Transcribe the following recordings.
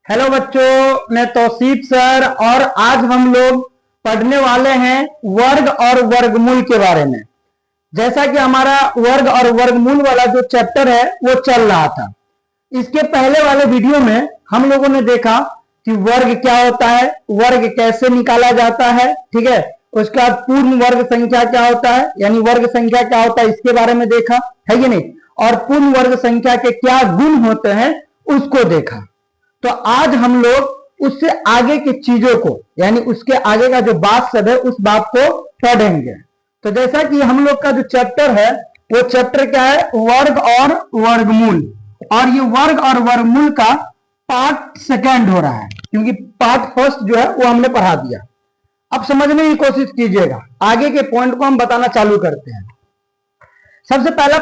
Hello बच्चों, मैं Tausif sir और आज हम लोग पढ़ने वाले हैं वर्ग और वर्गमूल के बारे में। जैसा कि हमारा वर्ग और वर्गमूल वाला जो चैप्टर है वो चल रहा था। इसके पहले वाले वीडियो में हम लोगों ने देखा कि वर्ग क्या होता है, वर्ग कैसे निकाला जाता है, ठीक है। उसके बाद पूर्ण वर्ग संख्या क्या होता है, यानी वर्ग संख्या क्या होता है, इसके बारे में देखा है कि नहीं, और पूर्ण वर्ग संख्या के क्या गुण होते हैं उसको देखा। तो आज हम लोग उससे आगे की चीजों को, यानी उसके आगे का जो बात सब है उस बात को पढ़ेंगे। तो जैसा कि हम लोग का जो चैप्टर है वो चैप्टर क्या है, वर्ग और वर्गमूल। और ये वर्ग और वर्गमूल का पार्ट सेकंड हो रहा है, क्योंकि पार्ट फर्स्ट जो है वो हमने पढ़ा दिया। अब समझने की कोशिश कीजिएगा, आगे के पॉइंट को हम बताना चालू करते हैं। सबसे पहला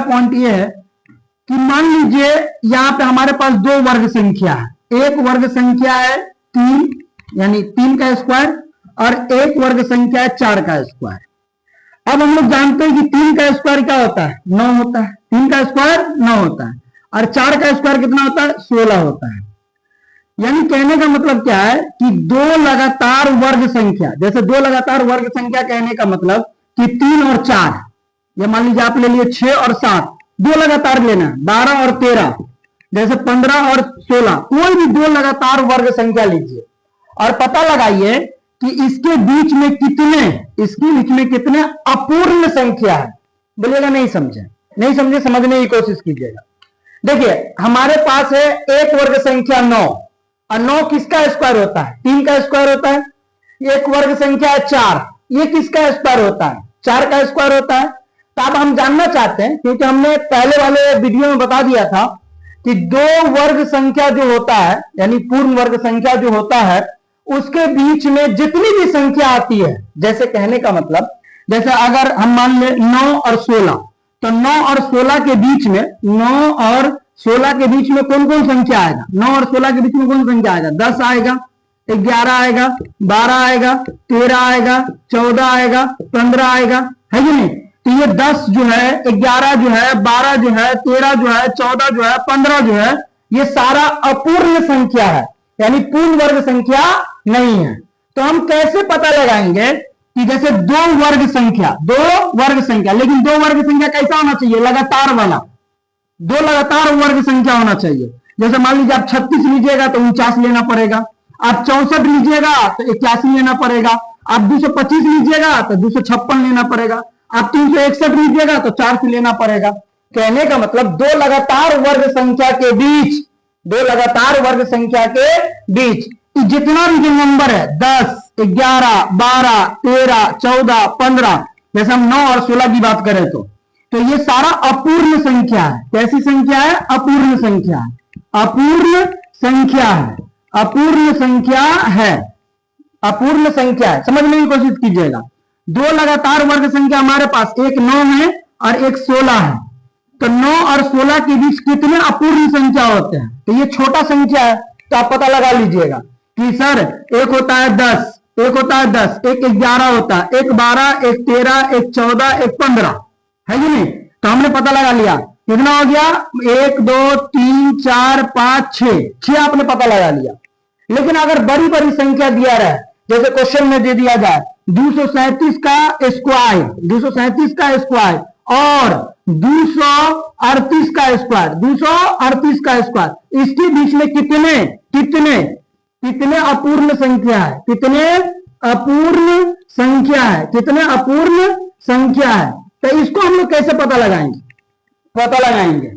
पॉइंट ये है कि मान लीजिए यहां पे हमारे पास दो वर्ग संख्या है। एक वर्ग संख्या है 3, यानी 3 का स्क्वायर, और एक वर्ग संख्या है 4 का स्क्वायर। अब हम लोग जानते हैं कि 3 का स्क्वायर क्या होता है, 9 होता है। 3 का स्क्वायर 9 होता है, और 4 का स्क्वायर कितना होता है, 16 होता है। यानी कहने का मतलब क्या है कि दो लगातार वर्ग संख्या, जैसे दो लगातार वर्ग संख्या कहने का मतलब कि 3 और 4, ये मान लीजिए आप ले लिए 6 और 7, दो लगातार लेना, 12 और 13, जैसे 15 और 16, कोई भी दो लगातार वर्ग संख्या लीजिए और पता लगाइए कि इसके बीच में कितने अपूर्ण संख्या है। बोलिएगा नहीं समझे, समझने की कोशिश कीजिएगा। देखिए हमारे पास है एक वर्ग संख्या 9, और 9 किसका स्क्वायर होता है, 3 का स्क्वायर होता है। एक वर्ग संख्या है 4, ये किसका स्क्वायर होता है, 4 का स्क्वायर होता है। तो अब हम जानना चाहते हैं, क्योंकि हमने पहले वाले वीडियो में बता दिया था कि दो वर्ग संख्या जो होता है, यानी पूर्ण वर्ग संख्या जो होता है, उसके बीच में जितनी भी संख्या आती है, जैसे कहने का मतलब, जैसे अगर हम मान ले 9 और 16, तो 9 और 16 के बीच में, 9 और 16 के बीच में कौन कौन संख्या आएगा, 9 और 16 के बीच में कौन संख्या आएगा, 10 आएगा, 11 आएगा, 12 आएगा, 13 आएगा, 14 आएगा, 15 आएगा, है कि नहीं। तो ये 10 जो है, 11 जो है, 12 जो है, 13 जो है, 14 जो है, 15 जो है, ये सारा अपूर्ण संख्या है, यानी पूर्ण वर्ग संख्या नहीं है। तो हम कैसे पता लगाएंगे कि जैसे दो वर्ग संख्या, लेकिन दो वर्ग संख्या कैसा होना चाहिए, लगातार वाला, दो लगातार वर्ग संख्या होना चाहिए। जैसे मान लीजिए आप 36 लीजिएगा तो 49 लेना पड़ेगा, आप 64 लीजिएगा तो 81 लेना पड़ेगा, आप 225 लीजिएगा तो 256 लेना पड़ेगा, आप 361 लीजिएगा तो 4 से लेना पड़ेगा। कहने का मतलब दो लगातार वर्ग संख्या के बीच जितना भी जो नंबर है, 10, 11, 12, 13, 14, 15, जैसे हम 9 और 16 की बात करें तो ये सारा अपूर्ण संख्या है। कैसी संख्या है, अपूर्ण संख्या है। समझने की कोशिश कीजिएगा। दो लगातार वर्ग संख्या हमारे पास, एक 9 है और एक 16 है। तो 9 और 16 के बीच कितने अपूर्ण संख्या होते हैं, तो ये छोटा संख्या है। तो आप पता लगा लीजिएगा कि सर एक होता है 10, एक 11 होता है, एक 12, एक 13, एक 14, एक 15, है कि नहीं। तो हमने पता लगा लिया, कितना हो गया, 1 2 3 4 5 6 आपने पता लगा लिया। लेकिन अगर बड़ी बड़ी संख्या दिया रहा है, जैसे क्वेश्चन में दे दिया जाए 237 का स्क्वायर और 238 का स्क्वायर, इसके बीच में कितने अपूर्ण संख्या है, तो इसको हम लोग कैसे पता लगाएंगे,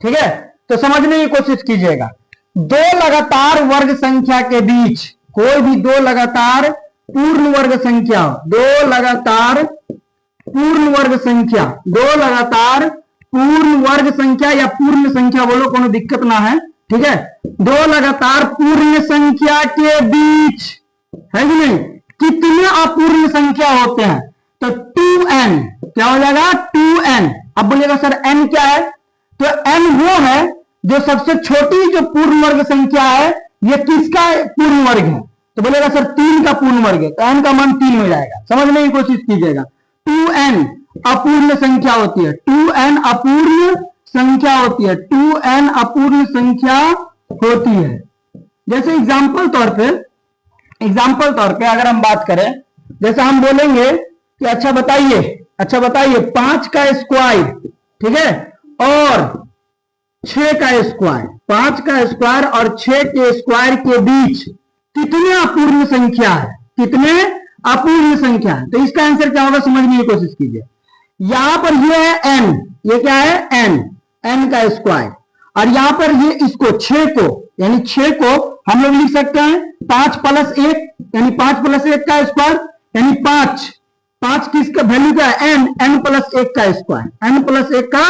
ठीक है। तो समझने की कोशिश कीजिएगा। दो लगातार वर्ग संख्या के बीच, कोई भी दो लगातार पूर्ण वर्ग संख्या, दो लगातार पूर्ण वर्ग संख्या या पूर्ण संख्या बोलो, कोनो दिक्कत ना है, ठीक है। दो लगातार पूर्ण संख्या के बीच, है कि नहीं, कितने अपूर्ण संख्या होते हैं, तो 2n, क्या हो जाएगा, 2n। अब बोलिएगा सर n क्या है, तो n वो है जो सबसे छोटी जो पूर्ण वर्ग संख्या है, ये किसका पूर्ण वर्ग है, तो बोलेगा सर 3 का पूर्ण वर्ग है, तो n का मान 3 हो जाएगा। समझने की कोशिश कीजिएगा। 2n अपूर्ण संख्या होती है, 2n अपूर्ण संख्या होती है। जैसे एग्जाम्पल तौर पे अगर हम बात करें, जैसे हम बोलेंगे कि अच्छा बताइए 5 का स्क्वायर, ठीक है, और 6 का स्क्वायर, 5 का स्क्वायर और 6 के स्क्वायर के बीच कितने अपूर्ण संख्या है, कितने अपूर्ण संख्या है। तो इसका आंसर क्या होगा समझने की कोशिश कीजिए। यहां पर ये है n, ये क्या है n का स्क्वायर, और यहां पर ये इसको 6 को, यानी 6 को हम लोग लिख सकते हैं 5 प्लस 1, यानी 5 प्लस 1 का स्क्वायर, यानी 5 किसका वैल्यू क्या है n प्लस 1 का स्क्वायर, n प्लस 1 का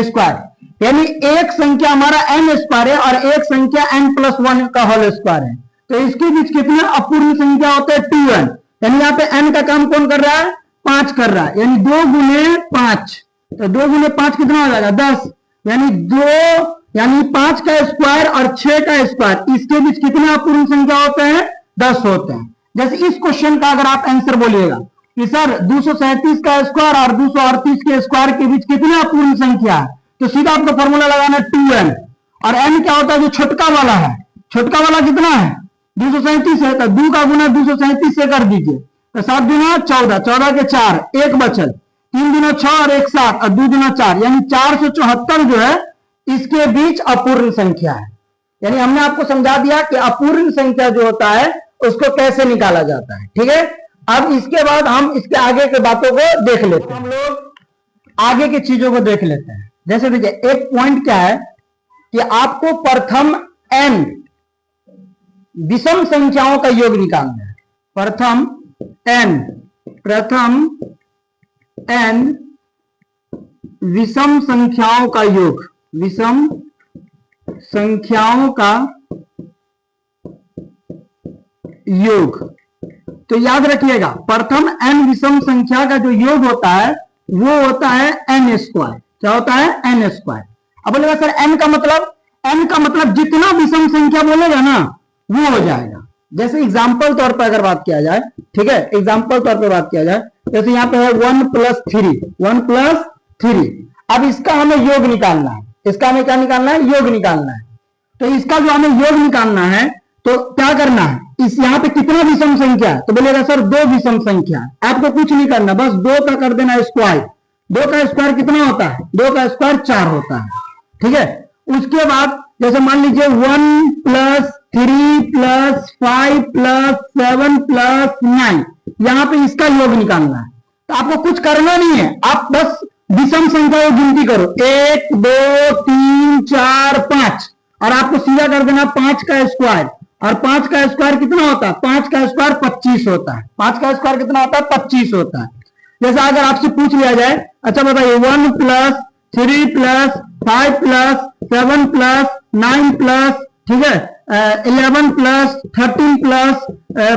स्क्वायर, यानी एक संख्या हमारा n स्क्वायर है और एक संख्या n प्लस 1 का होल स्क्वायर है। तो इसके बीच कितने अपूर्ण संख्या होते हैं 2n, यानी यहाँ पे n का काम कौन कर रहा है 5 कर रहा है, यानी 2 गुने 5, तो 2 गुने 5 कितना हो जाएगा 10, यानी 5 का स्क्वायर और 6 का स्क्वायर, इसके बीच कितने अपूर्ण संख्या होते हैं 10 होते हैं। जैसे इस क्वेश्चन का अगर आप आंसर बोलिएगा कि सर 237 का स्क्वायर और 238 के स्क्वायर के बीच कितने अपूर्ण संख्या है, तो सीधा आपको फॉर्मूला लगाना 2n, और n क्या होता है जो छोटका वाला है, छोटका वाला कितना है 237 है, तो 2 का गुना 237 से कर दीजिए, तो 7 गुना 14, 14 के 4, 1 बचल, 3 गुना 6 और 1 7 और 2 गुना 4, यानी 474 जो है इसके बीच अपूर्ण संख्या है। यानी हमने आपको समझा दिया कि अपूर्ण संख्या जो होता है उसको कैसे निकाला जाता है, ठीक है। अब इसके बाद हम इसके आगे के बातों को देख लेते हैं, हम लोग आगे की चीजों को देख लेते हैं। जैसे देखिए एक पॉइंट क्या है कि आपको प्रथम n विषम संख्याओं का योग निकालना है, प्रथम n विषम संख्याओं का योग, विषम संख्याओं का योग। तो याद रखिएगा प्रथम n विषम संख्या का जो योग होता है वो होता है n स्क्वायर। क्या होता है n स्क्वायर। अब बोलेगा सर n का मतलब जितना विषम संख्या बोलेगा ना वो हो जाएगा। जैसे एग्जाम्पल तौर पर अगर बात किया जाए, ठीक है, एग्जाम्पल तौर पर बात किया जाए, जैसे यहाँ पे है 1 + 3, अब इसका हमें योग निकालना है, इसका हमें क्या निकालना है योग निकालना है। तो इसका जो हमें योग निकालना है तो क्या करना है, इस यहाँ पे कितना विषम संख्या है, तो बोलेगा सर 2 विषम संख्या। आपको कुछ नहीं करना, बस 2 का कर देना स्क्वायर। 2 का स्क्वायर कितना होता है, 2 का स्क्वायर 4 होता है, ठीक है। उसके बाद जैसे मान लीजिए 1 + 3 + 5 + 7 + 9, यहाँ पे इसका योग निकालना है। तो आपको कुछ करना नहीं है, आप बस विषम संख्या की गिनती करो 1 2 3 4 5, और आपको सीधा कर देना 5 का स्क्वायर, और 5 का स्क्वायर कितना होता है, 5 का स्क्वायर 25 होता है। 5 का स्क्वायर कितना होता है 25 होता है। जैसे अगर आपसे पूछ लिया जाए, अच्छा बताइए 1 + 3 + 5 + 7 + 9 ठीक है 11 + 13 +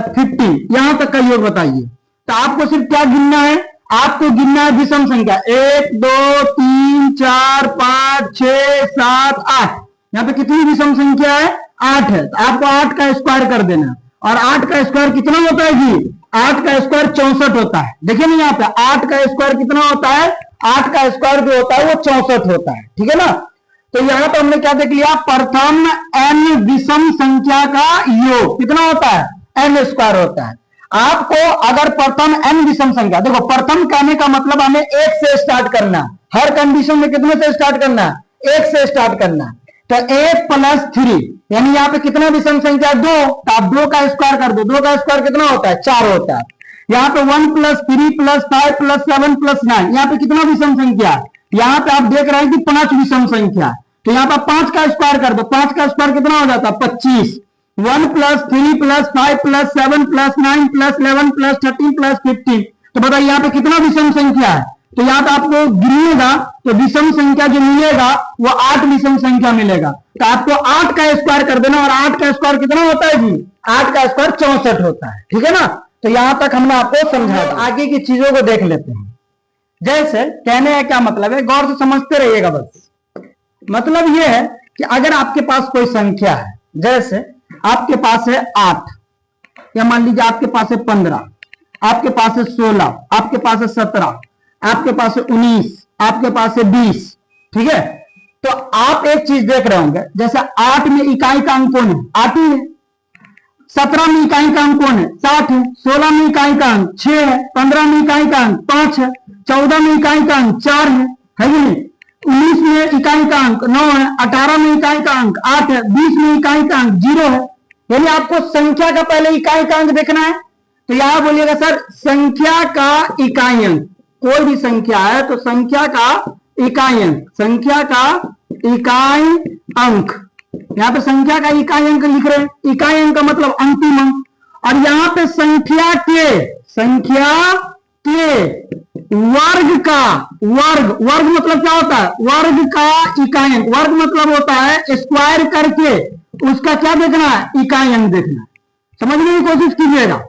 15, यहां तक का योग बताइए। तो आपको सिर्फ क्या गिनना है, आपको गिनना है विषम संख्या 1 2 3 4 5 6 7 8। यहाँ पे कितनी विषम संख्या है 8 है, तो आपको 8 का स्क्वायर कर देना, और 8 का स्क्वायर कितना होता है जी, 8 का स्क्वायर 64 होता है। देखिए ना यहाँ पे 8 का स्क्वायर कितना होता है, 8 का स्क्वायर जो होता है वो 64 होता है, ठीक है ना। तो यहाँ पे हमने क्या देख लिया, प्रथम n विषम संख्या का योग कितना होता है n स्क्वायर होता है। आपको अगर प्रथम n विषम संख्या, देखो प्रथम कहने का मतलब हमें 1 से स्टार्ट करना, हर कंडीशन में कितने से स्टार्ट करना, 1 से स्टार्ट करना। तो 1 + 3, यानी यहाँ पे कितना विषम संख्या 2, तो आप 2 का स्क्वायर कर दो, 2 का स्क्वायर कितना होता है 4 होता है। यहाँ पे 1 + 3 + 5 + 7 + 9, यहाँ पे कितना विषम संख्या, यहाँ पे आप देख रहे हैं कि 5 विषम संख्या, तो यहाँ पर 5 का स्क्वायर कर दो, 5 का स्क्वायर कितना हो जाता है 25। 1 + 3 + 5 + 7 + 9 + 11 + 13 + 15, तो बताइए यहाँ पे कितना विषम संख्या है। तो यहाँ पे आपको गिनिएगा तो विषम संख्या जो मिलेगा वो 8 विषम संख्या मिलेगा। तो आपको 8 का स्क्वायर कर देना, और 8 का स्क्वायर कितना होता है जी, 8 का स्क्वायर 64 होता है, ठीक है ना। तो यहां तक हमने आपको समझाया, आगे की चीजों को देख लेते हैं। जैसे कहने का क्या मतलब है, गौर से समझते रहिएगा। बस मतलब यह है कि अगर आपके पास कोई संख्या है, जैसे आपके पास है 8, या मान लीजिए आपके पास है 15, आपके पास है 16, आपके पास है 17, आपके पास है 19, आपके पास है 20, ठीक है। तो आप एक चीज देख रहे होंगे, जैसे 8 में इकाई का अंक कौन है? 8 ही है। 17 में इकाई का अंक कौन है? 7 है। 16 में इकाई का अंक 6 है। 15 में इकाई का अंक 5 है। 14 में इकाई का अंक 4 है कि नहीं? 19 में इकाई का अंक 9 है। 18 में इकाई का अंक 8 है। 20 में इकाई का अंक 0 है। यानी आपको संख्या का पहले इकाई का अंक देखना है। तो यहां बोलिएगा सर संख्या का इकाई अंक, कोई भी संख्या है तो संख्या का इकाई अंक, संख्या का इकाई अंक, यहां पे संख्या का इकाई अंक लिख रहे हैं। इकाई अंक का मतलब अंतिम अंक। और यहां पे संख्या के वर्ग का, वर्ग मतलब क्या होता है? वर्ग का इकाई अंक। वर्ग मतलब होता है स्क्वायर करके उसका क्या देखना है? इकाई अंक देखना है। समझने की कोशिश कीजिएगा।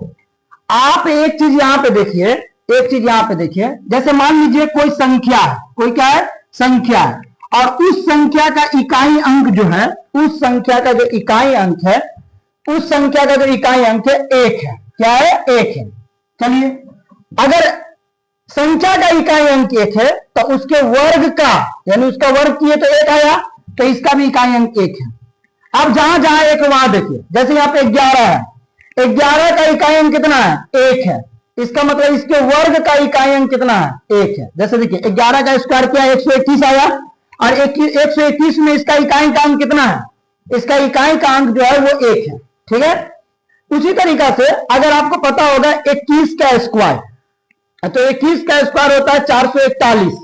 आप एक चीज यहां पे देखिए, एक चीज यहां पे देखिए, जैसे मान लीजिए कोई संख्या है, कोई क्या है? संख्या है, और उस संख्या का इकाई अंक जो है, उस संख्या का जो इकाई अंक है, उस संख्या का जो इकाई अंक है 1 है। क्या है? 1 है। चलिए, अगर संख्या का इकाई अंक 1 है तो उसके वर्ग का, यानी उसका वर्ग किए तो 1 आया, तो इसका भी इकाई अंक 1 है। अब जहां जहां 1 वहां देखिए, जैसे यहां पे 11 है, 11 का इकाई अंक कितना है? 1 है। इसका मतलब इसके वर्ग का इकाई अंक कितना है? 1 है। जैसे देखिए 11 का स्क्वायर किया 121 आया, और 121 में इसका इकाई का अंक कितना है? इसका इकाई का अंक जो है वो 1 है। ठीक है। उसी तरीका से अगर आपको पता होगा 21 का स्क्वायर, तो 21 का स्क्वायर होता है 441,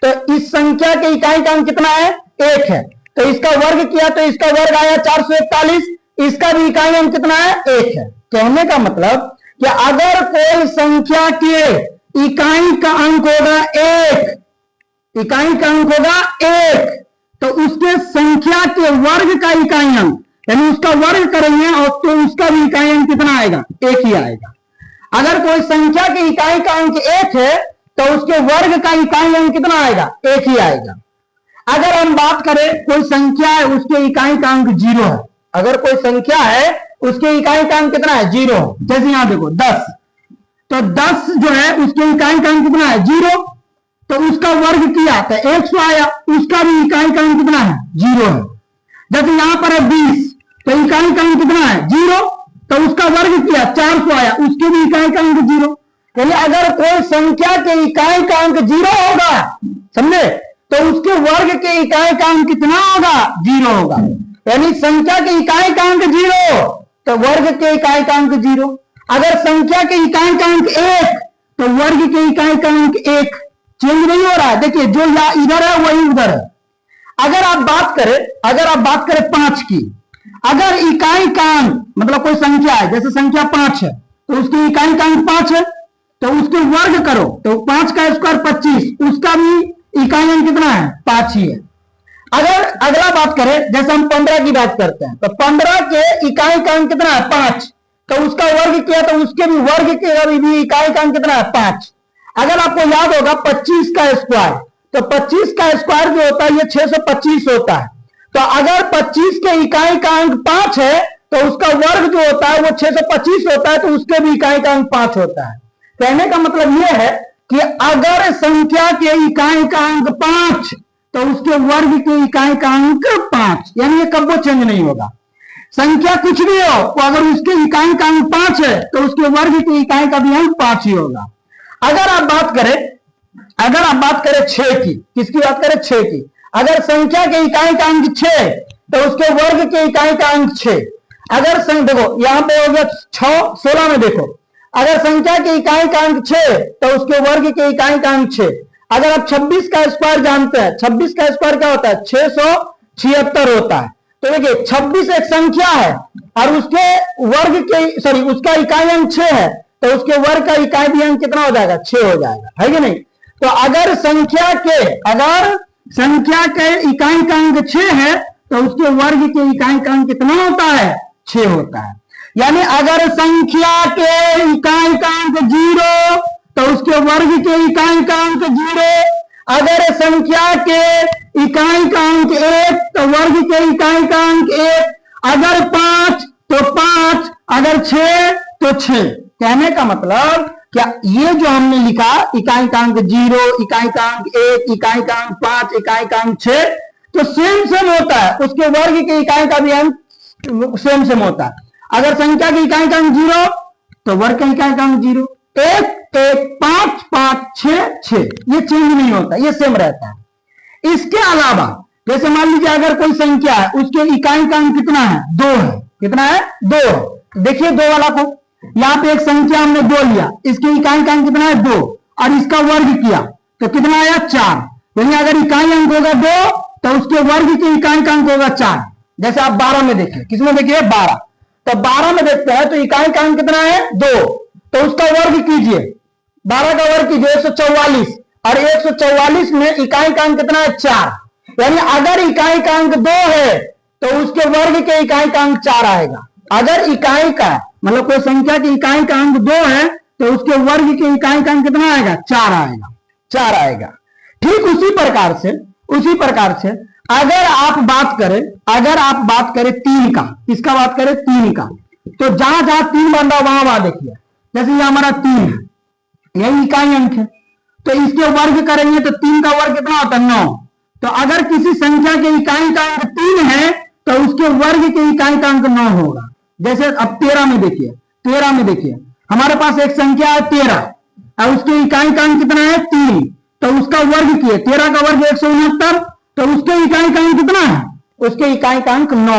तो इस संख्या के इकाई का अंक कितना है? 1 है। तो इसका वर्ग किया तो इसका वर्ग आया 441, इसका भी इकाई अंक कितना है? 1 है। कहने का मतलब कि अगर कोई संख्या के इकाई का अंक होगा 1, इकाई का अंक होगा 1, तो उसके संख्या के वर्ग का इकाई अंक, यानी उसका वर्ग करेंगे और तो उसका भी इकाई अंक कितना आएगा? 1 ही आएगा। अगर कोई संख्या के इकाई का अंक 1 है तो उसके वर्ग का इकाई अंक कितना आएगा? 1 ही आएगा। अगर हम बात करें कोई संख्या है उसके इकाई का अंक 0 है, अगर कोई संख्या है उसके इकाई का अंक कितना है? 0 है। जैसे यहां देखो 10, तो 10 जो है उसके इकाई का अंक कितना है? 0, तो उसका वर्ग किया तो 100 आया, उसका भी इकाई का अंक कितना है? 0 है। जैसे यहां पर है 20, तो इकाई का अंक कितना है? 0, तो उसका वर्ग किया 400 आया, उसके भी इकाई का अंक 0। यानी अगर कोई संख्या के इकाई का अंक 0 होगा, समझे, तो उसके वर्ग के इकाई का अंक कितना होगा? 0 होगा। यानी संख्या के इकाई का अंक 0 तो वर्ग के इकाई का अंक 0। अगर संख्या के इकाई का अंक 1 तो वर्ग के इकाई का अंक 1। चेंज नहीं हो रहा है। देखिए जो या इधर है वही उधर है। अगर आप बात करें 5 की, अगर इकाई का अंक मतलब कोई संख्या है, जैसे संख्या 5 है तो उसकी इकाई का अंक 5 है, तो उसके वर्ग करो तो 5 का स्क्वायर 25, उसका भी इकाई अंक कितना है? 5 ही है। अगर अगला बात करें, जैसे हम 15 की बात करते हैं, तो 15 के इकाई का अंक कितना है? 5, तो उसका वर्ग किया तो उसके भी वर्ग के भी इकाई का अंक कितना है? 5। अगर आपको याद होगा 25 का स्क्वायर, तो 25 का स्क्वायर जो होता है ये 625 होता है। तो अगर 25 के इकाई का अंक 5 है तो उसका वर्ग जो होता है वो 625 होता है, तो उसके भी इकाई का अंक 5 होता है। कहने का मतलब यह है कि अगर संख्या के इकाई का अंक 5 तो उसके वर्ग के इकाई का अंक 5, यानी ये कभी चेंज नहीं होगा। संख्या कुछ भी हो, तो अगर उसके इकाई का अंक 5 है तो उसके वर्ग की इकाई का भी अंक 5 ही होगा। अगर आप बात करें 6 की, किसकी बात करें? 6 की। अगर संख्या के इकाई का अंक 6 तो उसके वर्ग के इकाई का अंक 6। अगर देखो यहां पे हो गया 6, 16 में देखो, अगर संख्या के इकाई का अंक 6 तो उसके वर्ग के इकाई का अंक 6। अगर आप 26 का स्क्वायर जानते हैं, 26 का स्क्वायर क्या होता है? 676 होता है। तो देखिए 26 एक संख्या है और उसके वर्ग के उसका इकाई अंक 6 है, तो उसके वर्ग का इकाई भी अंक कितना हो जाएगा? 6 हो जाएगा, है कि नहीं? तो अगर संख्या के इकाई का अंक 6 है तो उसके वर्ग के इकाई का अंक कितना होता है? 6 होता है। यानी अगर संख्या के इकाई का अंक 0 तो उसके वर्ग के इकाई का अंक 0। अगर संख्या के इकाई का अंक 1 तो वर्ग के इकाई का अंक 1। अगर 5 तो 5, अगर 6 तो 6। कहने का मतलब क्या ये जो हमने लिखा इकाई का अंक 0, इकाई का अंक 1, इकाई का अंक 5, इकाई का अंक 6, तो सेम सेम होता है, उसके वर्ग के इकाई का भी अंक सेम सेम होता है। अगर संख्या की इकाई का अंक 0 तो वर्ग का इकाई का अंक 0, 1 1 5 5 6 6, ये चेंज नहीं होता, ये सेम रहता है। इसके अलावा जैसे मान लीजिए अगर कोई संख्या है, उसके इकाई का अंक कितना है, 2 है, कितना है, 2। देखिए 2 वाला को, यहां पे एक संख्या हमने 2 लिया, इसके इकाई का अंक कितना है 2, और इसका वर्ग किया तो कितना आया 4। यानी अगर इकाई अंक होगा 2 तो उसके वर्ग के इकाई का अंक होगा 4। जैसे आप 12 में देखिए, किसमें देखिए 12, तो 12 में देखते हैं तो इकाई का अंक कितना है 2, तो उसका वर्ग कीजिए, 12 का वर्ग कीजिए 144, और 144 में इकाई का अंक कितना है 4। यानी अगर इकाई का अंक 2 है तो उसके वर्ग के इकाई का अंक 4 आएगा। अगर इकाई का मतलब कोई संख्या की इकाई का अंक 2 है तो उसके वर्ग के इकाई का अंक कितना आएगा, 4 आएगा, 4 आएगा। ठीक उसी प्रकार से अगर आप बात करें 3 का, किसका बात करें 3 का, तो जहां जहां 3 बन रहा वहां देखिए, जैसे ये हमारा 3 है, यही इकाई अंक है, तो इसके वर्ग करेंगे तो 3 का वर्ग कितना होता है 9। तो अगर किसी संख्या के इकाई का अंक 3 है तो उसके वर्ग के इकाई का अंक 9 होगा। जैसे अब 13 में देखिए हमारे पास एक संख्या है 13 और उसके इकाई का अंक कितना है 3, तो उसका वर्ग किए, 13 का वर्ग 169, तो उसके इकाई का अंक कितना है, उसके इकाई का अंक 9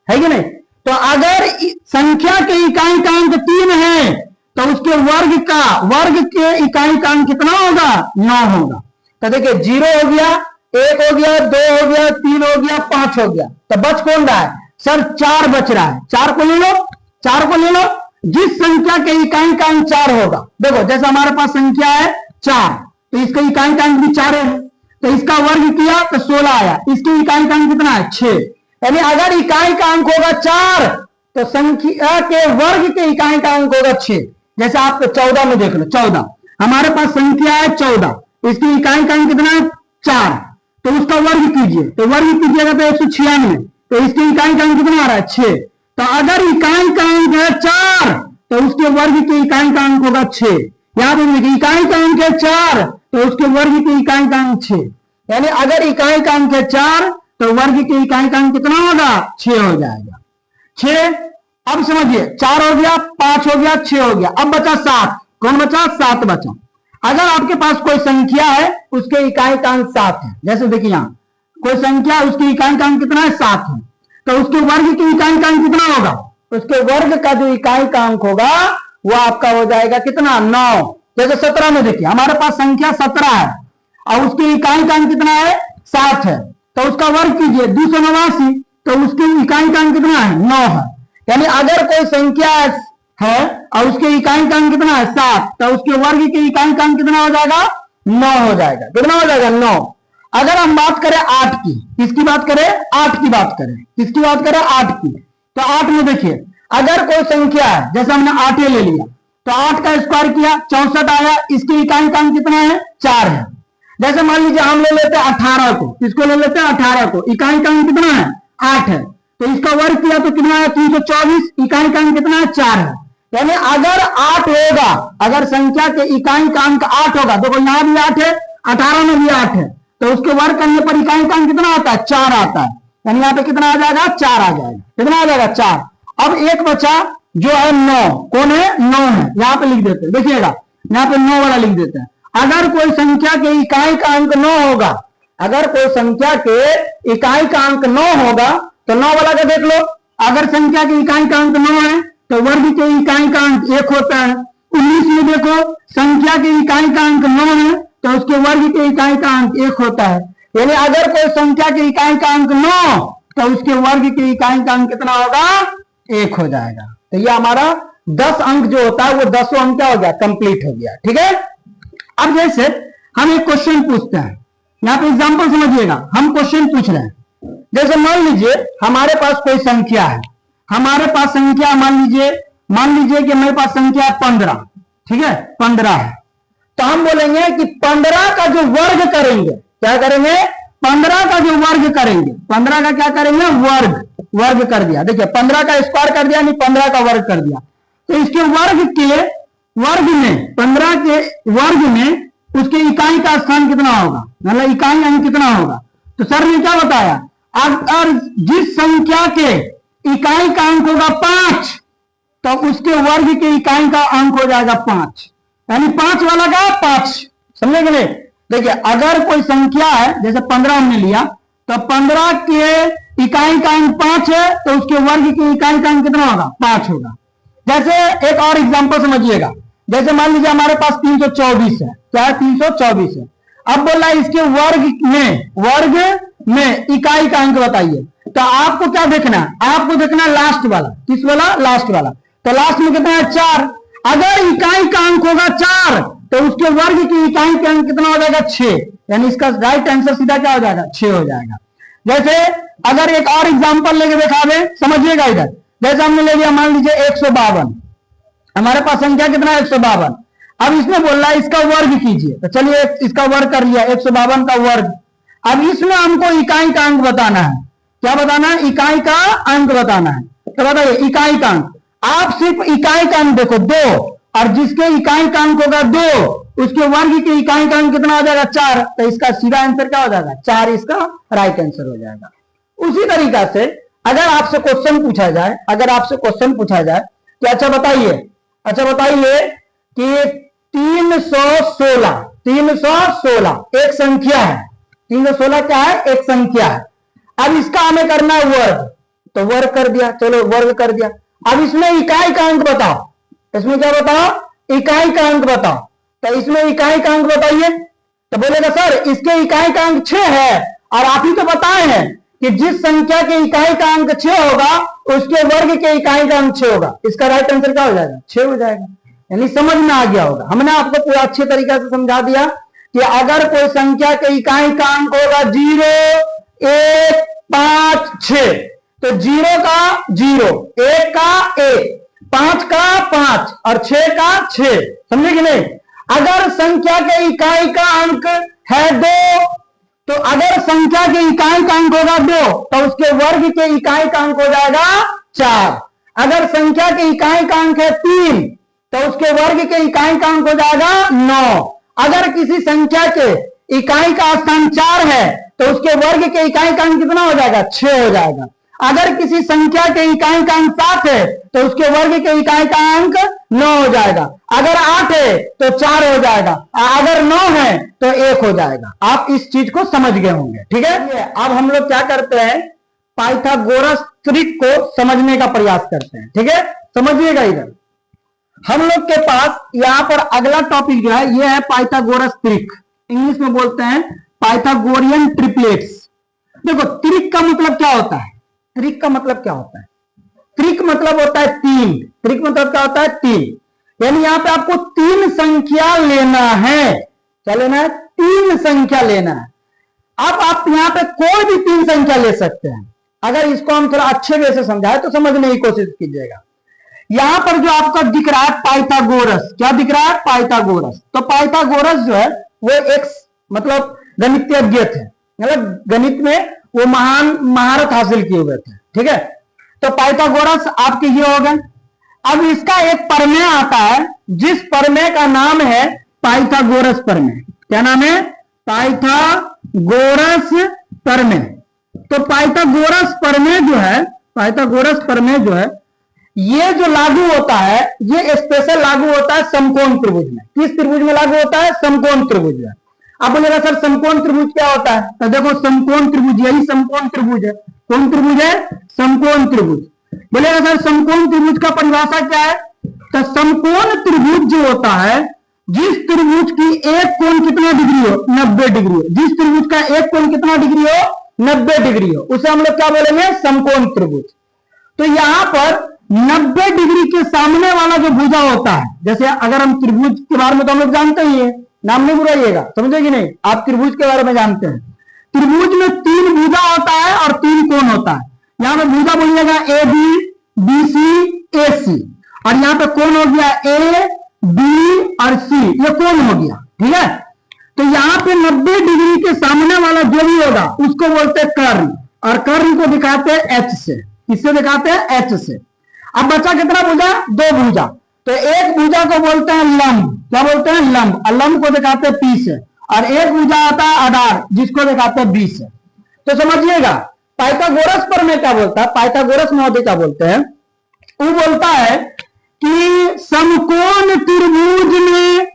है कि नहीं। तो अगर संख्या के इकाई का अंक 3 है तो उसके वर्ग के इकाई का अंक कितना होगा, 9 होगा। तो देखिए 0 हो गया, 1 हो गया, 2 हो गया, 3 हो गया, 5 हो गया, तो बच कौन रहा है सर, 4 बच रहा है। 4 को ले लो, जिस संख्या के इकाई का अंक 4 होगा, देखो जैसे हमारे पास संख्या है 4, तो इसका इकाई का अंक भी 4 है, तो इसका वर्ग किया तो 16 आया, इसकी इकाई का अंक कितना है 6। यानी अगर इकाई का अंक होगा 4 तो संख्या के वर्ग के इकाई का अंक होगा 6। जैसे आप 14 में देख लो, 14 हमारे पास संख्या है 14, इसकी इकाई का अंक कितना है 4, तो उसका वर्ग कीजिए, तो वर्ग कीजिएगा तो 196, तो इसकी इकाई का अंक कितना आ रहा है 6। तो अगर इकाई का अंक है 4 तो उसके वर्ग के इकाई का अंक होगा 6। यहां पर देखिए इकाई का अंक है 4 तो उसके वर्ग के इकाई का अंक 6। यानी अगर इकाई का अंक है 4 तो वर्ग के इकाई का अंक कितना होगा, 6 हो जाएगा। 6, अब समझिए 4 हो गया, 5 हो गया, 6 हो गया, अब बचा 7। कौन बचा, 7 बचा। अगर आपके पास कोई संख्या है उसके इकाई का अंक 7 है, जैसे देखिए यहां कोई संख्या उसकी इकाई का अंक कितना है 7 है, तो उसके वर्ग की इकाई का अंक कितना होगा, उसके वर्ग का जो इकाई का अंक होगा वो आपका हो जाएगा कितना, 9। जैसे 17 में देखिए हमारे पास संख्या 17 है और उसकी इकाई का अंक कितना है 7 है, तो उसका वर्ग कीजिए 289, तो उसकी इकाई का अंक कितना है 9 है। यानी अगर कोई संख्या है और उसके इकाई का अंक कितना है 7, तो उसके वर्ग के इकाई का अंक कितना हो जाएगा, 9 हो जाएगा। कितना हो जाएगा, 9। अगर हम बात करें 8 की, किसकी बात करें, 8 की बात करें, किसकी बात करें 8 की, तो 8 में देखिए अगर कोई संख्या है, जैसे हमने 8 ले लिया तो 8 का स्क्वायर किया 64 आया, इसकी इकाई का अंक कितना है 4 है। जैसे मान लीजिए हम ले लेते हैं 18 को, इसको ले लेते हैं 18 को, इकाई का अंक कितना है 8 है, तो इसका वर्ग किया तो कितना है 324, इकाई का अंक कितना है 4 है। यानी अगर 8 होगा, अगर संख्या के इकाई का अंक 8 होगा, देखो यहां भी 8 है, 18 में भी 8 है, तो उसके वर्ग करने पर इकाई का अंक कितना आता है 4 आता है। यानी यहाँ पे कितना आ जाएगा 4 आ जाएगा। कितना आ जाएगा 4। अब एक बचा जो है 9, कौन है 9 है, यहां पे लिख देते हैं, देखिएगा यहाँ पे 9 वाला लिख देते हैं। अगर कोई संख्या के इकाई का अंक 9 होगा, अगर कोई संख्या के इकाई का अंक 9 होगा तो 9 वाला का देख लो, अगर संख्या की इकाई का अंक 9 है तो वर्ग के इकाई का अंक 1 होता है। 19 में देखो संख्या की इकाई का अंक 9 है तो उसके वर्ग के इकाई का अंक 1 होता है। यानी अगर कोई संख्या की इकाई का अंक 9 तो उसके वर्ग की इकाई का अंक कितना होगा 1 हो जाएगा। तो ये हमारा 10 अंक जो होता है वो 10 अंक क्या हो गया, कंप्लीट हो गया। ठीक है। अब जैसे हम एक क्वेश्चन पूछते हैं, यहाँ पे एग्जांपल समझिएगा, हम क्वेश्चन पूछ रहे हैं। जैसे मान लीजिए हमारे पास कोई संख्या है, हमारे पास संख्या मान लीजिए कि मेरे पास संख्या 15, ठीक है 15 है, तो हम बोलेंगे कि 15 का जो वर्ग करेंगे, क्या करेंगे 15 का जो वर्ग करेंगे, 15 का क्या करेंगे वर्ग कर दिया। देखिए 15 का स्क्वायर कर दिया, नहीं 15 का वर्ग कर दिया, तो इसके वर्ग में 15 के वर्ग में उसके इकाई का स्थान कितना होगा, मतलब इकाई अंक कितना होगा, तो सर ने क्या बताया, अगर जिस संख्या के इकाई का अंक होगा 5 तो उसके वर्ग के इकाई का अंक हो जाएगा 5, यानी 5 वाला का 5। समझे कि नहीं? देखिए अगर कोई संख्या है, जैसे 15 हमने लिया, तो 15 के इकाई का अंक 5 है तो उसके वर्ग की इकाई का अंक कितना होगा? 5 होगा। जैसे एक और एग्जांपल समझिएगा, जैसे मान लीजिए हमारे पास 324 है, क्या है? 324 है। अब बोल रहा है इसके वर्ग में इकाई का अंक बताइए, तो आपको क्या देखना है? आपको देखना है लास्ट वाला। किस वाला? लास्ट वाला। तो लास्ट में कितना है? 4। अगर इकाई का अंक होगा 4 तो उसके वर्ग की इकाई का अंक कितना हो जाएगा? 6, यानी इसका राइट आंसर सीधा क्या हो जाएगा? 6 हो जाएगा। जैसे अगर एक और एग्जांपल लेके दिखा दे, समझिएगा इधर। जैसे हमने ले लिया मान लीजिए 152, हमारे पास संख्या कितना है? 152। अब इसमें बोल रहा है इसका वर्ग कीजिए, तो चलिए इसका वर्ग कर लिया, 152 का वर्ग। अब इसमें हमको इकाई का अंक बताना है। क्या बताना है? इकाई का अंक बताना है। तो बताइए इकाई का अंक, आप सिर्फ इकाई का अंक देखो 2, और जिसके इकाई का अंक होगा 2 उसके वर्ग की इकाई का अंक कितना हो जाएगा? 4। तो इसका सीधा आंसर क्या हो जाएगा? 4 इसका राइट आंसर हो जाएगा। उसी तरीका से अगर आपसे क्वेश्चन पूछा जाए, तो अच्छा बताइए कि 316 एक संख्या है। 316 क्या है? एक संख्या है। अब इसका हमें करना है वर्ग, तो वर्ग कर दिया, चलो वर्ग कर दिया। अब इसमें इकाई का अंक बताओ, इसमें क्या बताओ? इकाई का अंक बताओ। तो इसमें इकाई का अंक बताइए, तो बोलेगा सर इसके इकाई का अंक 6 है, और आप ही तो बताए हैं कि जिस संख्या के इकाई का अंक 6 होगा उसके वर्ग के इकाई का अंक 6 होगा। इसका राइट आंसर क्या हो जाएगा? 6 हो जाएगा। यानी समझ में आ गया होगा। हमने आपको पूरा अच्छे तरीके से समझा दिया कि अगर कोई संख्या के इकाई का अंक होगा 0, 1, 5, 6, तो 0 का 0, 1 का 1, 5 का 5 और 6 का 6। समझे कि नहीं? अगर संख्या के इकाई का अंक है 2, तो अगर संख्या के इकाई का अंक होगा 2 तो उसके वर्ग के इकाई का अंक हो जाएगा 4। अगर संख्या के इकाई का अंक है 3 तो उसके वर्ग के इकाई का अंक हो जाएगा 9। अगर किसी संख्या के इकाई का स्थान 4 है तो उसके वर्ग के इकाई का अंक कितना हो जाएगा? 6 हो जाएगा। अगर किसी संख्या के इकाई का अंक 7 है तो उसके वर्ग के इकाई का अंक 9 हो जाएगा। अगर 8 है तो 4 हो जाएगा, अगर 9 है तो 1 हो जाएगा। आप इस चीज को समझ गए होंगे, ठीक है? अब हम लोग क्या करते हैं? पाइथागोरस ट्रिक को समझने का प्रयास करते हैं, ठीक है? समझिएगा इधर हम लोग के पास यहां पर अगला टॉपिक जो है ये है पाइथागोरस ट्रिक। इंग्लिश में बोलते हैं पाइथागोरियन ट्रिपलेट्स। देखो ट्रिक का मतलब क्या होता है? ट्रिक का मतलब क्या होता है? ट्रिक मतलब होता है 3। ट्रिक मतलब क्या होता है? 3। यानी यहां पे आपको 3 संख्या लेना है। क्या लेना है? 3 संख्या लेना है। अब आप यहां पे कोई भी 3 संख्या ले सकते हैं। अगर इसको हम थोड़ा अच्छे वे से समझाएं तो समझने की कोशिश कीजिएगा। यहां पर जो आपका दिख रहा है पाइथागोरस, क्या दिख रहा है? पाइथागोरस। तो पाइथागोरस जो है वो एक मतलब गणितज्ञ थे, मतलब गणित में वो महान महारत हासिल किए हुए थे, ठीक है? तो पाइथागोरस आपके ये हो गए। अब इसका एक प्रमेय आता है जिस प्रमेय का नाम है पाइथागोरस प्रमेय। क्या नाम है? पाइथागोरस प्रमेय। तो पाइथागोरस प्रमेय जो है ये जो लागू होता है ये स्पेशल लागू होता है समकोण त्रिभुज में। किस त्रिभुज में लागू होता है? समकोण त्रिभुज में। आप बोलेगा सर समकोण त्रिभुज क्या होता है? तो देखो समकोण त्रिभुज यही समकोण त्रिभुज है। कौन त्रिभुज है? समकोण त्रिभुज। बोलेगा सर समकोण त्रिभुज का परिभाषा क्या है? तो समकोण त्रिभुज जो होता है जिस त्रिभुज की एक कोण कितना डिग्री हो? 90 डिग्री हो। जिस त्रिभुज का एक कोण कितना डिग्री हो? 90 डिग्री हो, उसे हम लोग क्या बोलेंगे? समकोण त्रिभुज। तो यहां पर 90 डिग्री के सामने वाला जो भुजा होता है, जैसे अगर हम त्रिभुज के बारे में तो हम लोग जानते ही है, नाम नहीं बुलाइएगा, समझे कि नहीं? आप त्रिभुज के बारे में जानते हैं। त्रिभुज में 3 भुजा होता है और 3 कोण होता है। यहां पे भुजा बोलिएगा ए बी, बी सी, ए सी, और यहां पे कोण हो गया ए बी और सी, ये कोण हो गया, ठीक है? तो यहां पे 90 डिग्री के सामने वाला जो भी होगा उसको बोलते हैं कर्ण, और कर्ण को दिखाते हैं एच से। किससे दिखाते हैं? एच से। अब बचा कितना भुजा? 2 भुजा। तो एक भुजा को बोलते हैं लंब। क्या बोलते हैं? लंब। और लंब को दिखाते हैं पी से। और एक भुजा आता है आधार जिसको दिखाते हैं बी से। तो समझिएगा पाइथागोरस पर में क्या बोलता है, पाइथागोरस महोदय क्या बोलते हैं, वो बोलता है कि समकोण त्रिभुज में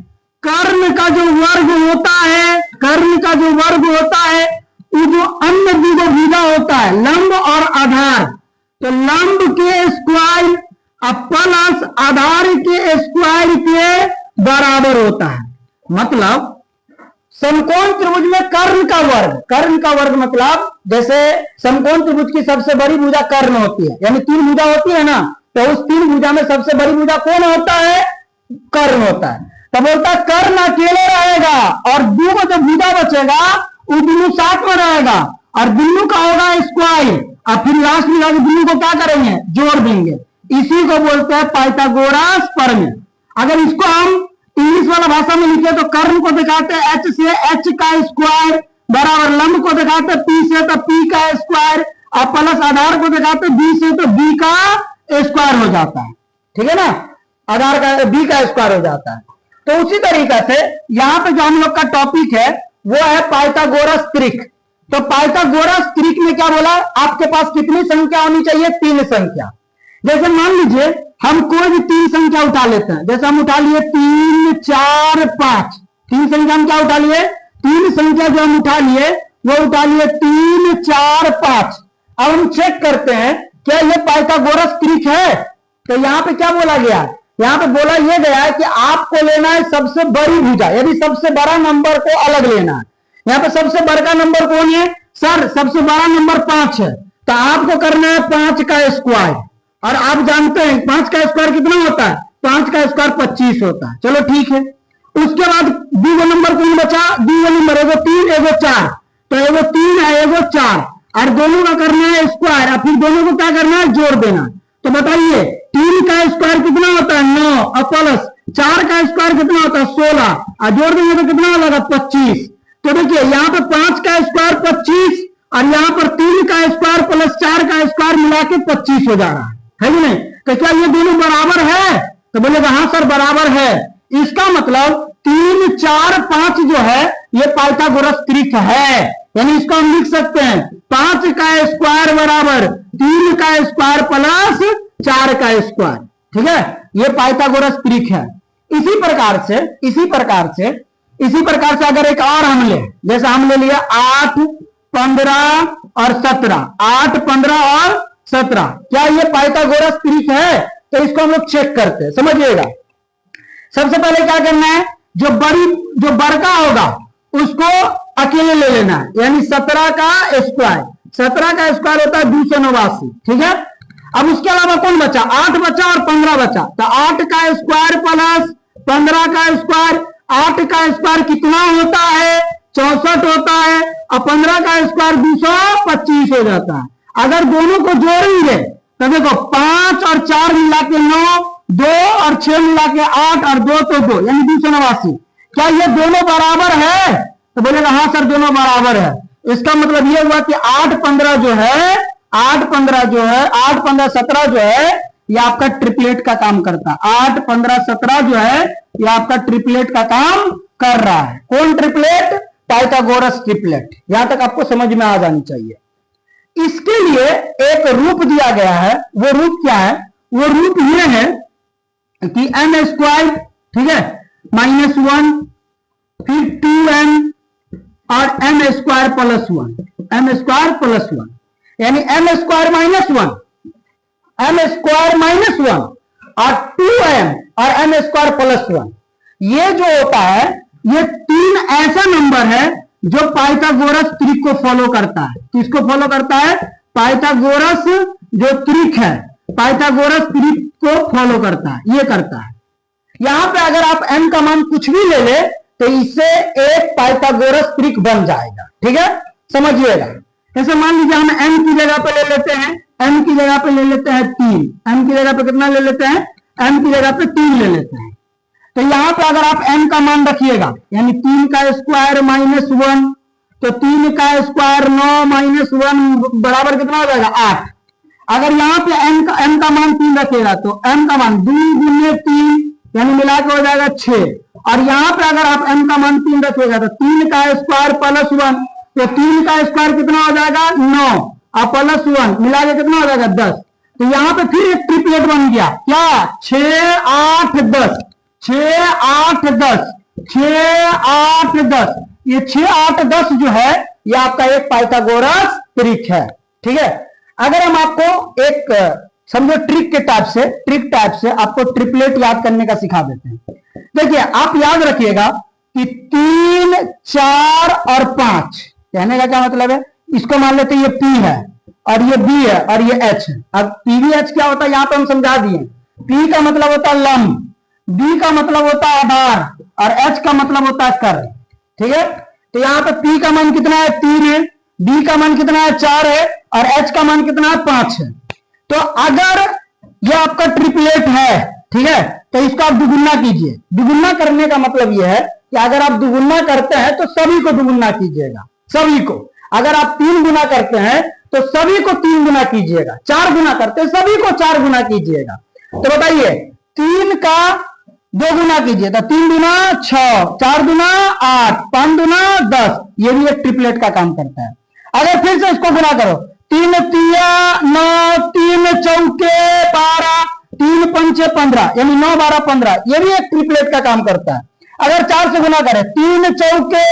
कर्ण का जो वर्ग होता है, कर्ण का जो वर्ग होता है वो जो अन्य द्विभुजा होता है लंब और आधार, तो लंब के स्क्वायर प्लस आधार के स्क्वायर के बराबर होता है। मतलब समकोण त्रिभुज में कर्ण का वर्ग मतलब जैसे समकोण त्रिभुज की सबसे बड़ी भुजा कर्ण होती है, यानी तीन भुजा होती है ना, तो उस तीन भुजा में सबसे बड़ी भुजा कौन होता है, कर्ण होता है। तो बोलता है कर्ण अकेले रहेगा और दो जो भुजा बचेगा वो दोनों साथ में रहेगा और दोनों का होगा स्क्वायर, और फिर लास्ट में जाकर दोनों को क्या करेंगे, जोड़ देंगे। इसी को बोलते हैं पाइथागोरस प्रमेय। अगर इसको हम इंग्लिश वाला भाषा में लिखे तो कर्ण को दिखाते हैं h से h का स्क्वायर बराबर लंब को दिखाते हैं p से तो p का स्क्वायर और प्लस आधार को दिखाते हैं b से तो b का स्क्वायर हो जाता है, ठीक है ना, आधार का b का स्क्वायर हो जाता है। तो उसी तरीके से यहाँ पे जो हम लोग का टॉपिक है वो है पाइथागोरस त्रिक। तो पाइथागोरस त्रिक में क्या बोला, आपके पास कितनी संख्या होनी चाहिए, तीन संख्या। जैसे मान लीजिए हम कोई भी तीन संख्या उठा लेते हैं, जैसे हम उठा लिए 3 4 5, तीन संख्या हम क्या उठा लिए, तीन संख्या जो हम उठा लिए वो उठा लिए 3 4 5। अब हम चेक करते हैं क्या ये पाइथागोरस त्रिक है। तो यहाँ पे क्या बोला गया, यहाँ पे बोला यह गया है कि आपको लेना है सबसे बड़ी भुजा, यदि सबसे बड़ा नंबर को अलग लेना है। यहाँ पे सबसे बड़ा नंबर कौन है, सर सबसे बड़ा नंबर 5 है, तो आपको करना है 5 का स्क्वायर। और आप जानते हैं 5 का स्क्वायर कितना होता है, 5 का स्क्वायर 25 होता है। चलो ठीक है, उसके बाद दूसरा नंबर कौन बचा, दूसरा नंबर एगो 3 एगो 4, तो एगो 3 है एगो 4 और दोनों का करना है स्क्वायर और फिर दोनों को क्या करना है, जोड़ देना। तो बताइए 3 का स्क्वायर कितना होता है 9 और प्लस 4 का स्क्वायर कितना होता है 16 और जोड़ देंगे तो कितना होगा 25। तो देखिए यहाँ पे 5 का स्क्वायर 25 और यहाँ पर 3 का स्क्वायर प्लस 4 का स्क्वायर मिला के 25 हो जा रहा है कि नहीं। तो क्या ये दोनों बराबर है, तो बोलेगा हाँ सर बराबर है। इसका मतलब 3 4 5 जो है ये पाइथागोरस त्रिक है, यानी इसको हम लिख सकते हैं 5 का स्क्वायर बराबर 3 का स्क्वायर प्लस 4 का स्क्वायर, ठीक है, ये पाइथागोरस त्रिक है। इसी प्रकार से अगर एक और हम ले, जैसे हम ले लिया 8 15 और 17, 8 15 और 17, क्या ये पाइथागोरस त्रिक है, तो इसको हम लोग चेक करते हैं, समझिएगा। सबसे पहले क्या करना है, जो बड़का होगा उसको अकेले ले लेना है, यानी 17 का स्क्वायर, 17 का स्क्वायर होता है 289, ठीक है। अब उसके अलावा कौन बचा, 8 बचा और 15 बचा, तो 8 का स्क्वायर प्लस 15 का स्क्वायर, 8 का स्क्वायर कितना होता है 64 होता है और 15 का स्क्वायर 225 हो जाता है। अगर दोनों को जोड़ेंगे तो देखो 5 और 4 मिला के 9, 2 और 6 मिला के 8 और 2 तो 2 यानी 289। क्या ये दोनों बराबर है, तो बोलेगा हाँ सर दोनों बराबर है। इसका मतलब ये हुआ कि 8 15 जो है 8 15 17 जो है ये आपका ट्रिपलेट का काम करता है। 8 15 17 जो है ये आपका ट्रिपलेट का काम कर रहा है। कौन ट्रिपलेट, पाइथागोरस ट्रिपलेट। यहां तक आपको समझ में आ जानी चाहिए। इसके लिए एक रूप दिया गया है, वो रूप क्या है, वो रूप ये है कि m स्क्वायर, ठीक है, -1 फिर 2m और m square plus 1, m square plus 1 यानी m स्क्वायर -1, m स्क्वायर -1 और 2m और m स्क्वायर प्लस 1। ये जो होता है ये तीन ऐसा नंबर है जो पाइथागोरस त्रिक को फॉलो करता है। किसको फॉलो करता है, पाइथागोरस जो त्रिक है, पाइथागोरस त्रिक को फॉलो करता है, ये करता है। यहां पे अगर आप m का मान कुछ भी ले ले तो इससे एक पाइथागोरस त्रिक बन जाएगा, ठीक है, समझिएगा। जैसे मान लीजिए हम m की जगह पे ले लेते हैं, m की जगह पे ले लेते हैं 3, m की जगह पे कितना ले लेते हैं, m की जगह पे 3 ले लेते हैं। तो यहां पे अगर आप m का मान रखिएगा यानी 3 का स्क्वायर -1, तो 3 का स्क्वायर 9 -1 बराबर कितना हो जाएगा 8। अगर यहाँ पे m का मान 3 रखिएगा तो m का मान 2 गुने 3 यानी मिला के हो जाएगा 6। और यहाँ पे अगर आप m का मान 3 रखिएगा तो 3 का स्क्वायर प्लस 1 तो 3 का स्क्वायर कितना हो जाएगा 9 और प्लस 1 मिला के कितना हो जाएगा 10। तो यहां पे फिर एक ट्रिपलेट बन गया क्या 6 8 10 6 8 10 6 8 10। ये 6 8 10 जो है ये आपका एक पाइथागोरस ट्रिक है। ठीक है, अगर हम आपको एक समझो ट्रिक टाइप से आपको ट्रिपलेट याद करने का सिखा देते हैं। देखिए आप याद रखिएगा कि 3 4 और 5 कहने का क्या मतलब है, इसको मान लेते हैं ये P है और ये B है और ये H है। अब PVH क्या होता है यहां पे हम समझा दिए। P का मतलब होता है लंब, B का मतलब होता है आधार और H का मतलब होता है कर्ल। ठीक है, तो यहां पे P का मान कितना है 3 है, B का मान कितना है 4 है और H का मान कितना है 5 है। तो अगर ये आपका ट्रिपलेट है, ठीक है, तो इसको आप दुगुना कीजिए। दुगुना करने का मतलब यह है कि अगर आप दुगुना करते हैं तो सभी को दुगुना कीजिएगा, सभी को। अगर आप 3 गुना करते हैं तो सभी को 3 गुना कीजिएगा, 4 गुना करते हैं सभी को 4 गुना कीजिएगा। तो बताइए 3 का 2 गुना कीजिए तो 3 गुना 6, 4 गुना 8, 5 गुना 10। ये भी एक ट्रिपलेट का काम करता है। अगर फिर से इसको गुना करो 3 तिया 9, 3 चौके 12, 3 पंचे 15 यानी 9 12 15। ये भी एक ट्रिपलेट का काम करता है। अगर 4 से गुना करें 3 चौके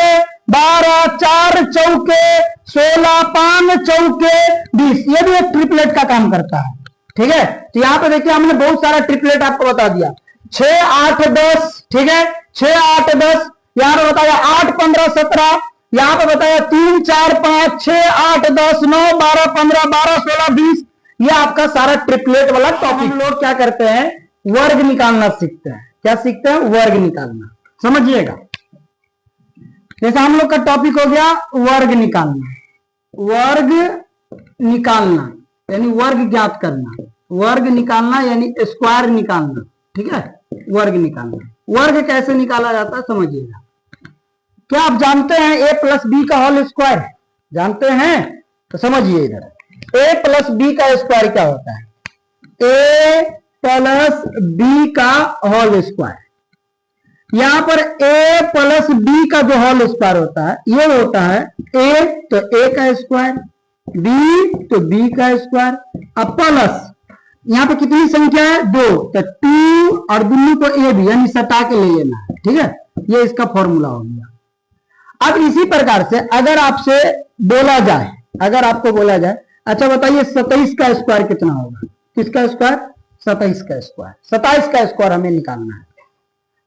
12, 4 चौके 16, 5 चौके 20। ये भी एक ट्रिपलेट का काम करता है। ठीक है, तो यहां पे देखिए हमने बहुत सारा ट्रिपलेट आपको बता दिया। 6 8 10, ठीक है, 6 8 10, यहां पे बताया 8 15 17, यहां पे बताया 3 4 5 6 8 10 9 12 15 12 16 20। ये आपका सारा ट्रिपलेट वाला टॉपिक। हम लोग क्या करते हैं वर्ग निकालना सीखते हैं। क्या सीखते हैं वर्ग निकालना, समझिएगा। जैसे हम लोग का टॉपिक हो गया वर्ग निकालना। वर्ग निकालना यानी वर्ग ज्ञात करना, वर्ग निकालना यानी स्क्वायर निकालना। ठीक है, वर्ग निकालना। वर्ग कैसे निकाला जाता है समझिएगा। क्या आप जानते हैं a प्लस बी का होल स्क्वायर? जानते हैं तो समझिए इधर a प्लस बी का स्क्वायर क्या होता है। a प्लस बी का होल स्क्वायर। यहां पर a प्लस बी का जो होल स्क्वायर होता है ये होता है a तो a का स्क्वायर, b तो b का स्क्वायर, अब प्लस यहां पे कितनी संख्या है 2 तो 2 और दोनों को a भी यानी सटा के ले लेना है। ठीक है, ये इसका फॉर्मूला हो गया। अब इसी प्रकार से अगर आपसे बोला जाए, अगर आपको बोला जाए अच्छा बताइए 27 का स्क्वायर कितना होगा। किसका स्क्वायर 27 का स्क्वायर। 27 का स्क्वायर हमें निकालना है।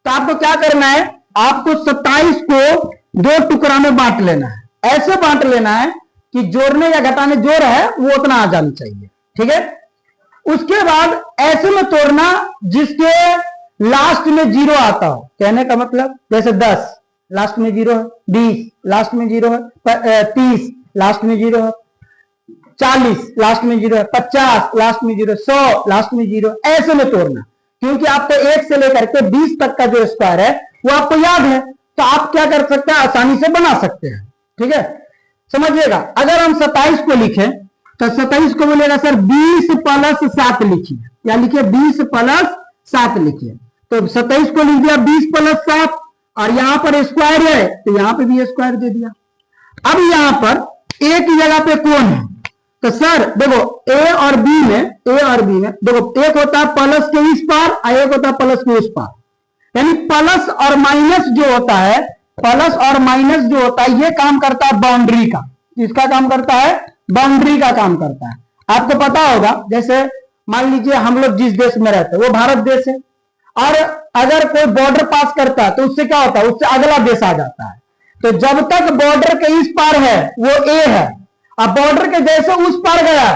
तो आपको क्या करना है, आपको 27 को 2 टुकड़ा में बांट लेना है। ऐसे बांट लेना है कि जोड़ने या घटाने जो है वो उतना आ जाना चाहिए। ठीक है, उसके बाद ऐसे में तोड़ना जिसके लास्ट में 0 आता हो। कहने का मतलब जैसे 10 लास्ट में 0 है, 20 लास्ट में 0 है, 30 लास्ट में 0 है, 40 लास्ट में 0 है, 50 लास्ट में 0, 100 लास्ट में 0। ऐसे में तोड़ना, क्योंकि आपको 1 से लेकर के 20 तक का जो स्क्वायर है वो आपको याद है, तो आप क्या कर सकते हैं आसानी से बना सकते हैं। ठीक है, समझिएगा। अगर हम 27 को लिखें तो 27 को बोलेगा सर 20 प्लस 7 लिखिए, या लिखिए 20 प्लस 7 लिखिए। तो 27 को लिख दिया 20 प्लस 7 और यहां पर स्क्वायर है तो यहां पे भी स्क्वायर दे दिया। अब यहां पर एक जगह पे कौन है, तो सर देखो ए और बी में देखो एक होता है प्लस के इस पार और एक होता है प्लस के उस पार। यानी प्लस और माइनस जो होता है, प्लस और माइनस जो होता है ये काम करता है बाउंड्री का। किसका काम करता है, बाउंड्री का काम करता है। आपको पता होगा जैसे मान लीजिए हम लोग जिस देश में रहते हैं वो भारत देश है, और अगर कोई बॉर्डर पास करता है तो उससे क्या होता है, उससे अगला देश आ जाता है। तो जब तक बॉर्डर के इस पार है वो ए है, अब बॉर्डर के जैसे उस पार गया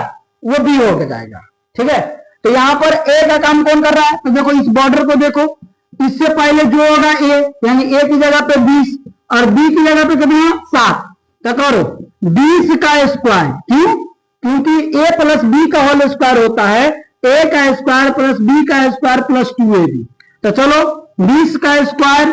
वो बी हो जाएगा। ठीक है, तो यहां पर ए का काम कौन कर रहा है, तो देखो इस बॉर्डर को देखो, इससे पहले जो होगा ए यानी ए की जगह पे 20 और बी की जगह पे कितना 7। तो करो 20 का स्क्वायर, क्यों, क्योंकि ए प्लस बी का होल स्क्वायर होता है ए का स्क्वायर प्लस बी का स्क्वायर प्लस 2ab। तो चलो 20 का स्क्वायर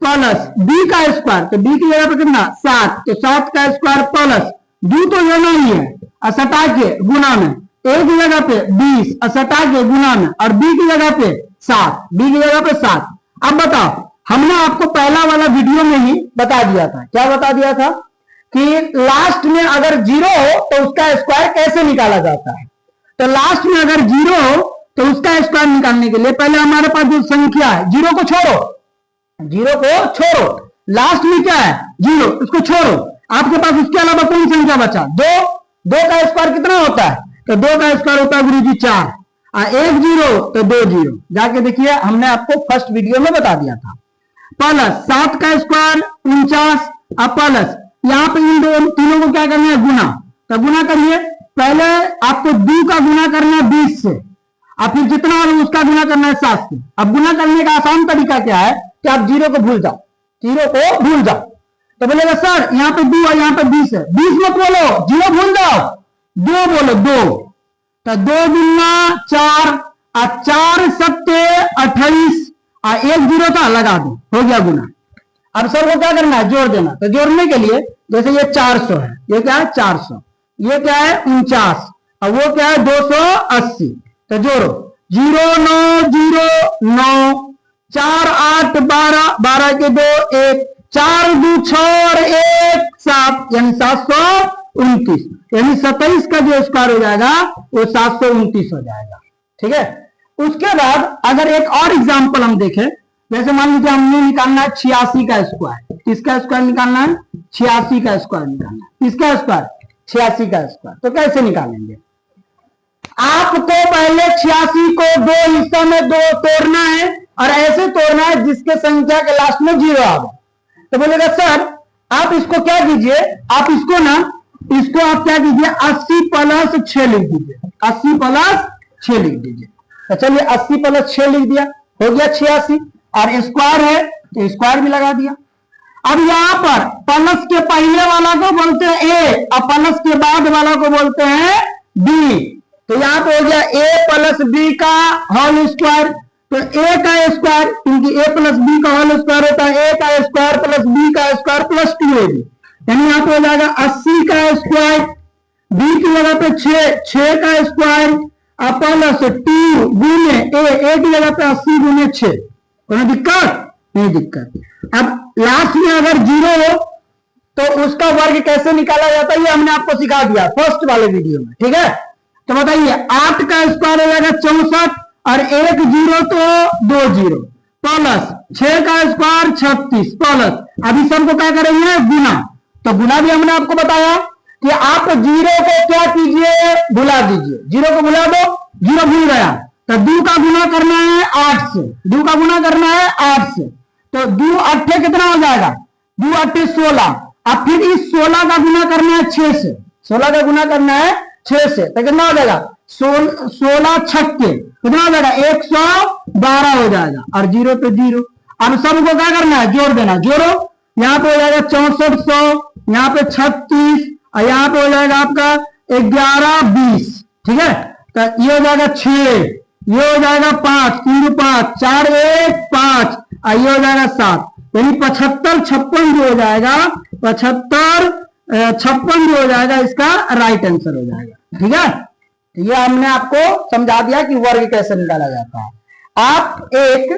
प्लस बी का स्क्वायर, तो बी की जगह पे कितना 7, तो 7 का स्क्वायर प्लस 2 तो लेना ही है और सटा के गुना में, ए की जगह पे 20 और सटा के गुना में, और बी की जगह पे 7, बी की जगह पे 7। अब बताओ हमने आपको पहला वाला वीडियो में ही बता दिया था, क्या बता दिया था कि लास्ट में अगर जीरो हो तो उसका स्क्वायर कैसे निकाला जाता है। तो लास्ट में अगर जीरो हो तो उसका स्क्वायर निकालने के लिए पहले हमारे पास जो संख्या है, जीरो को छोड़ो, लास्ट में क्या है जीरो, उसको छोड़ो, आपके पास उसके अलावा कौन संख्या बचा, दो का स्क्वायर कितना होता है, तो दो का स्क्वायर होता है गुरुजी 4, एक जीरो तो 2 जीरो, जाके देखिए हमने आपको फर्स्ट वीडियो में बता दिया था। प्लस 7 का स्क्वायर 49, अब प्लस यहाँ पे इन दो तीनों को क्या करना है, गुना, तो गुना करिए, पहले आपको 2 का गुना करना है 20 से, अब फिर जितना है उसका गुना करना है 7 से। अब गुना करने का आसान तरीका क्या है कि आप जीरो को भूल जाओ, तो बोलेगा सर यहाँ पे 2 है यहाँ पे 20 है, 20 मत बोलो, जीरो भूल जाओ, 2 बोलो, 2, तो 2 गुना 4 और 4 सत्ते 28 और 1 जीरो था लगा दो, हो गया गुना। अब सर को क्या करना है, जोड़ देना, तो जोड़ने के लिए जैसे ये 400 है, ये क्या है 400, ये क्या है 49 और वो क्या है 280, तो जोड़ो 0 9 0 9 4 8 12 12 के 2 1 4 2 6 और 1 7 यानी 729, यानी 27 का जो स्क्वायर हो जाएगा वो 729 हो जाएगा। ठीक है, उसके बाद अगर एक और एग्जांपल हम देखें, जैसे मान लीजिए हमने निकालना है 86 का स्क्वायर, किसका स्क्वायर निकालना है, 86 का स्क्वायर निकालना है, किसका स्क्वायर, 86 का स्क्वायर, तो कैसे निकालेंगे, आपको पहले 86 को 2 हिस्सों में दो तोड़ना है और ऐसे तोड़ना है जिसके संख्या के लास्ट में जीरो आवे। तो बोलेगा सर आप इसको क्या कीजिए, आप इसको ना, इसको आप क्या कीजिए 80 प्लस 6 लिख दीजिए, 80 प्लस 6 लिख दीजिए, तो चलिए 80 प्लस 6 लिख दिया, हो गया 86, और स्क्वायर है तो स्क्वायर भी लगा दिया। अब यहाँ पर प्लस के पहले वाला को बोलते हैं ए और प्लस के बाद वाला को बोलते हैं बी, तो यहाँ पे हो गया ए प्लस बी का होल स्क्वायर, तो ए का स्क्वायर, क्योंकि ए प्लस बी का होल स्क्वायर होता है ए का स्क्वायर प्लस बी का स्क्वायर प्लस 2 होगी, यानी यहाँ पे हो जाएगा 80 का स्क्वायर, बी की जगह पे 6 का स्क्वायर और प्लस 2 गुने ए की जगह पे 80 गुने 6, कोई दिक्कत नहीं, दिक्कत। अब लास्ट में अगर जीरो हो तो उसका वर्ग कैसे निकाला जाता है ये हमने आपको सिखा दिया फर्स्ट वाले वीडियो में। ठीक है, तो बताइए 8 का स्क्वायर हो जाएगा 64 और 1 जीरो तो 2 जीरो, प्लस 6 का स्क्वायर 36 प्लस, अभी सबको क्या करेंगे गुना, तो गुना भी हमने आपको बताया कि आप जीरो को क्या कीजिए, भुला दीजिए, जीरो को भुला दो, जीरो भूल गया, तो 2 का गुना करना है 8 से, 2 का गुना करना है 8 से, तो 2 अट्ठे कितना हो जाएगा, 2 अट्ठे 16, अब फिर इस 16 का गुना करना है 6 से, 16 का गुना करना है 6 से, तो कितना हो जाएगा 16 छक्के कितना हो जाएगा 112 हो जाएगा, और जीरो तो जीरो। अब सबको क्या करना है, जोड़ देना, जोड़ो, यहाँ पे हो जाएगा 6400, यहाँ पे 36 और यहाँ पे हो जाएगा आपका 11 20। ठीक है, तो ये हो जाएगा 6, ये हो जाएगा 5 3 5 4 1 5 और ये हो जाएगा 7, यानी 75 56 जो हो जाएगा 75 56 जो हो जाएगा इसका राइट आंसर हो जाएगा। ठीक है, तो ये हमने आपको समझा दिया कि वर्ग कैसे निकाला जाता है। आप एक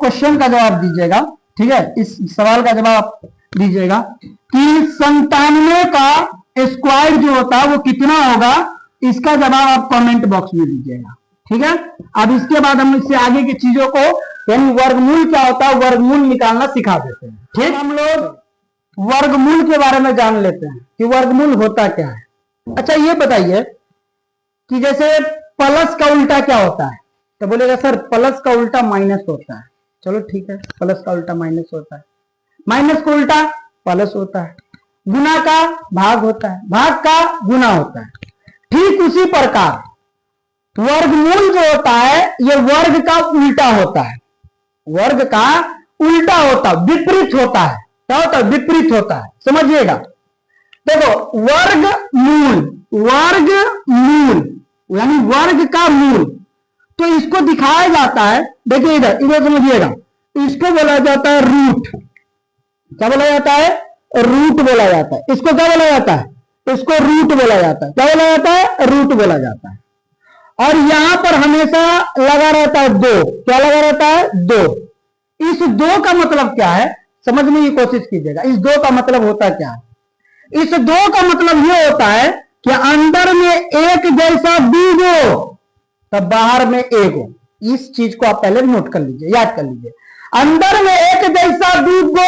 क्वेश्चन का जवाब दीजिएगा, ठीक है, इस सवाल का जवाब दीजिएगा कि 97 का स्क्वायर जो होता है वो कितना होगा, इसका जवाब आप कमेंट बॉक्स में दीजिएगा। ठीक है, अब इसके बाद हम इससे आगे की चीजों को, यानी वर्गमूल क्या होता है, वर्गमूल निकालना सिखा देते हैं। ठीक, हम लोग वर्गमूल के बारे में जान लेते हैं कि वर्गमूल होता क्या है। अच्छा ये बताइए कि जैसे प्लस का उल्टा क्या होता है, तो बोलेगा सर प्लस का उल्टा माइनस होता है, चलो ठीक है, प्लस का उल्टा माइनस होता है, माइनस का उल्टा प्लस होता है, गुना का भाग होता है, भाग का गुना होता है। ठीक उसी प्रकार वर्गमूल जो होता है ये वर्ग का उल्टा होता है, वर्ग का उल्टा होता है, विपरीत होता है। क्या होता है, विपरीत होता है, समझिएगा। देखो वर्गमूल, वर्गमूल यानी वर्ग का मूल, तो इसको दिखाया जाता है, देखिए इधर समझिएगा, इसको बोला जाता है रूट। क्या बोला जाता है, रूट बोला जाता है। इसको क्या बोला जाता है, इसको रूट बोला जाता है। क्या बोला जाता है, रूट बोला जाता है। और यहां पर हमेशा लगा रहता है 2। क्या लगा रहता है, 2। इस 2 का मतलब क्या है, समझने की कोशिश कीजिएगा। इस 2 का मतलब होता क्या है, इस दो का मतलब ये होता है कि अंदर में एक जैसा बीज हो तब बाहर में एक हो। इस चीज को आप पहले नोट कर लीजिए, याद कर लीजिए। अंदर में एक जैसा दूध हो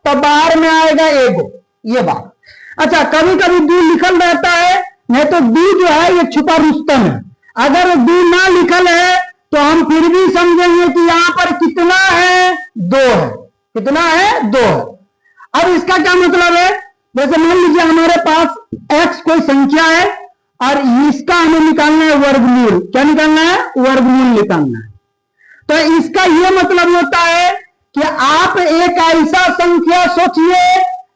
तब बाहर में आएगा एक हो, ये बात। अच्छा, कभी कभी दूध लिखल रहता है, नहीं तो दूध जो है ये छुपा रुस्तम है। अगर दूध ना लिखल है तो हम फिर भी समझेंगे कि यहां पर कितना है, दो है। कितना है, दो है। अब इसका क्या मतलब है, जैसे मान लीजिए हमारे पास x कोई संख्या है और इसका हमें निकालना है वर्गमूल। क्या निकालना है, वर्गमूल निकालना है। तो इसका यह मतलब होता है कि आप एक ऐसा संख्या सोचिए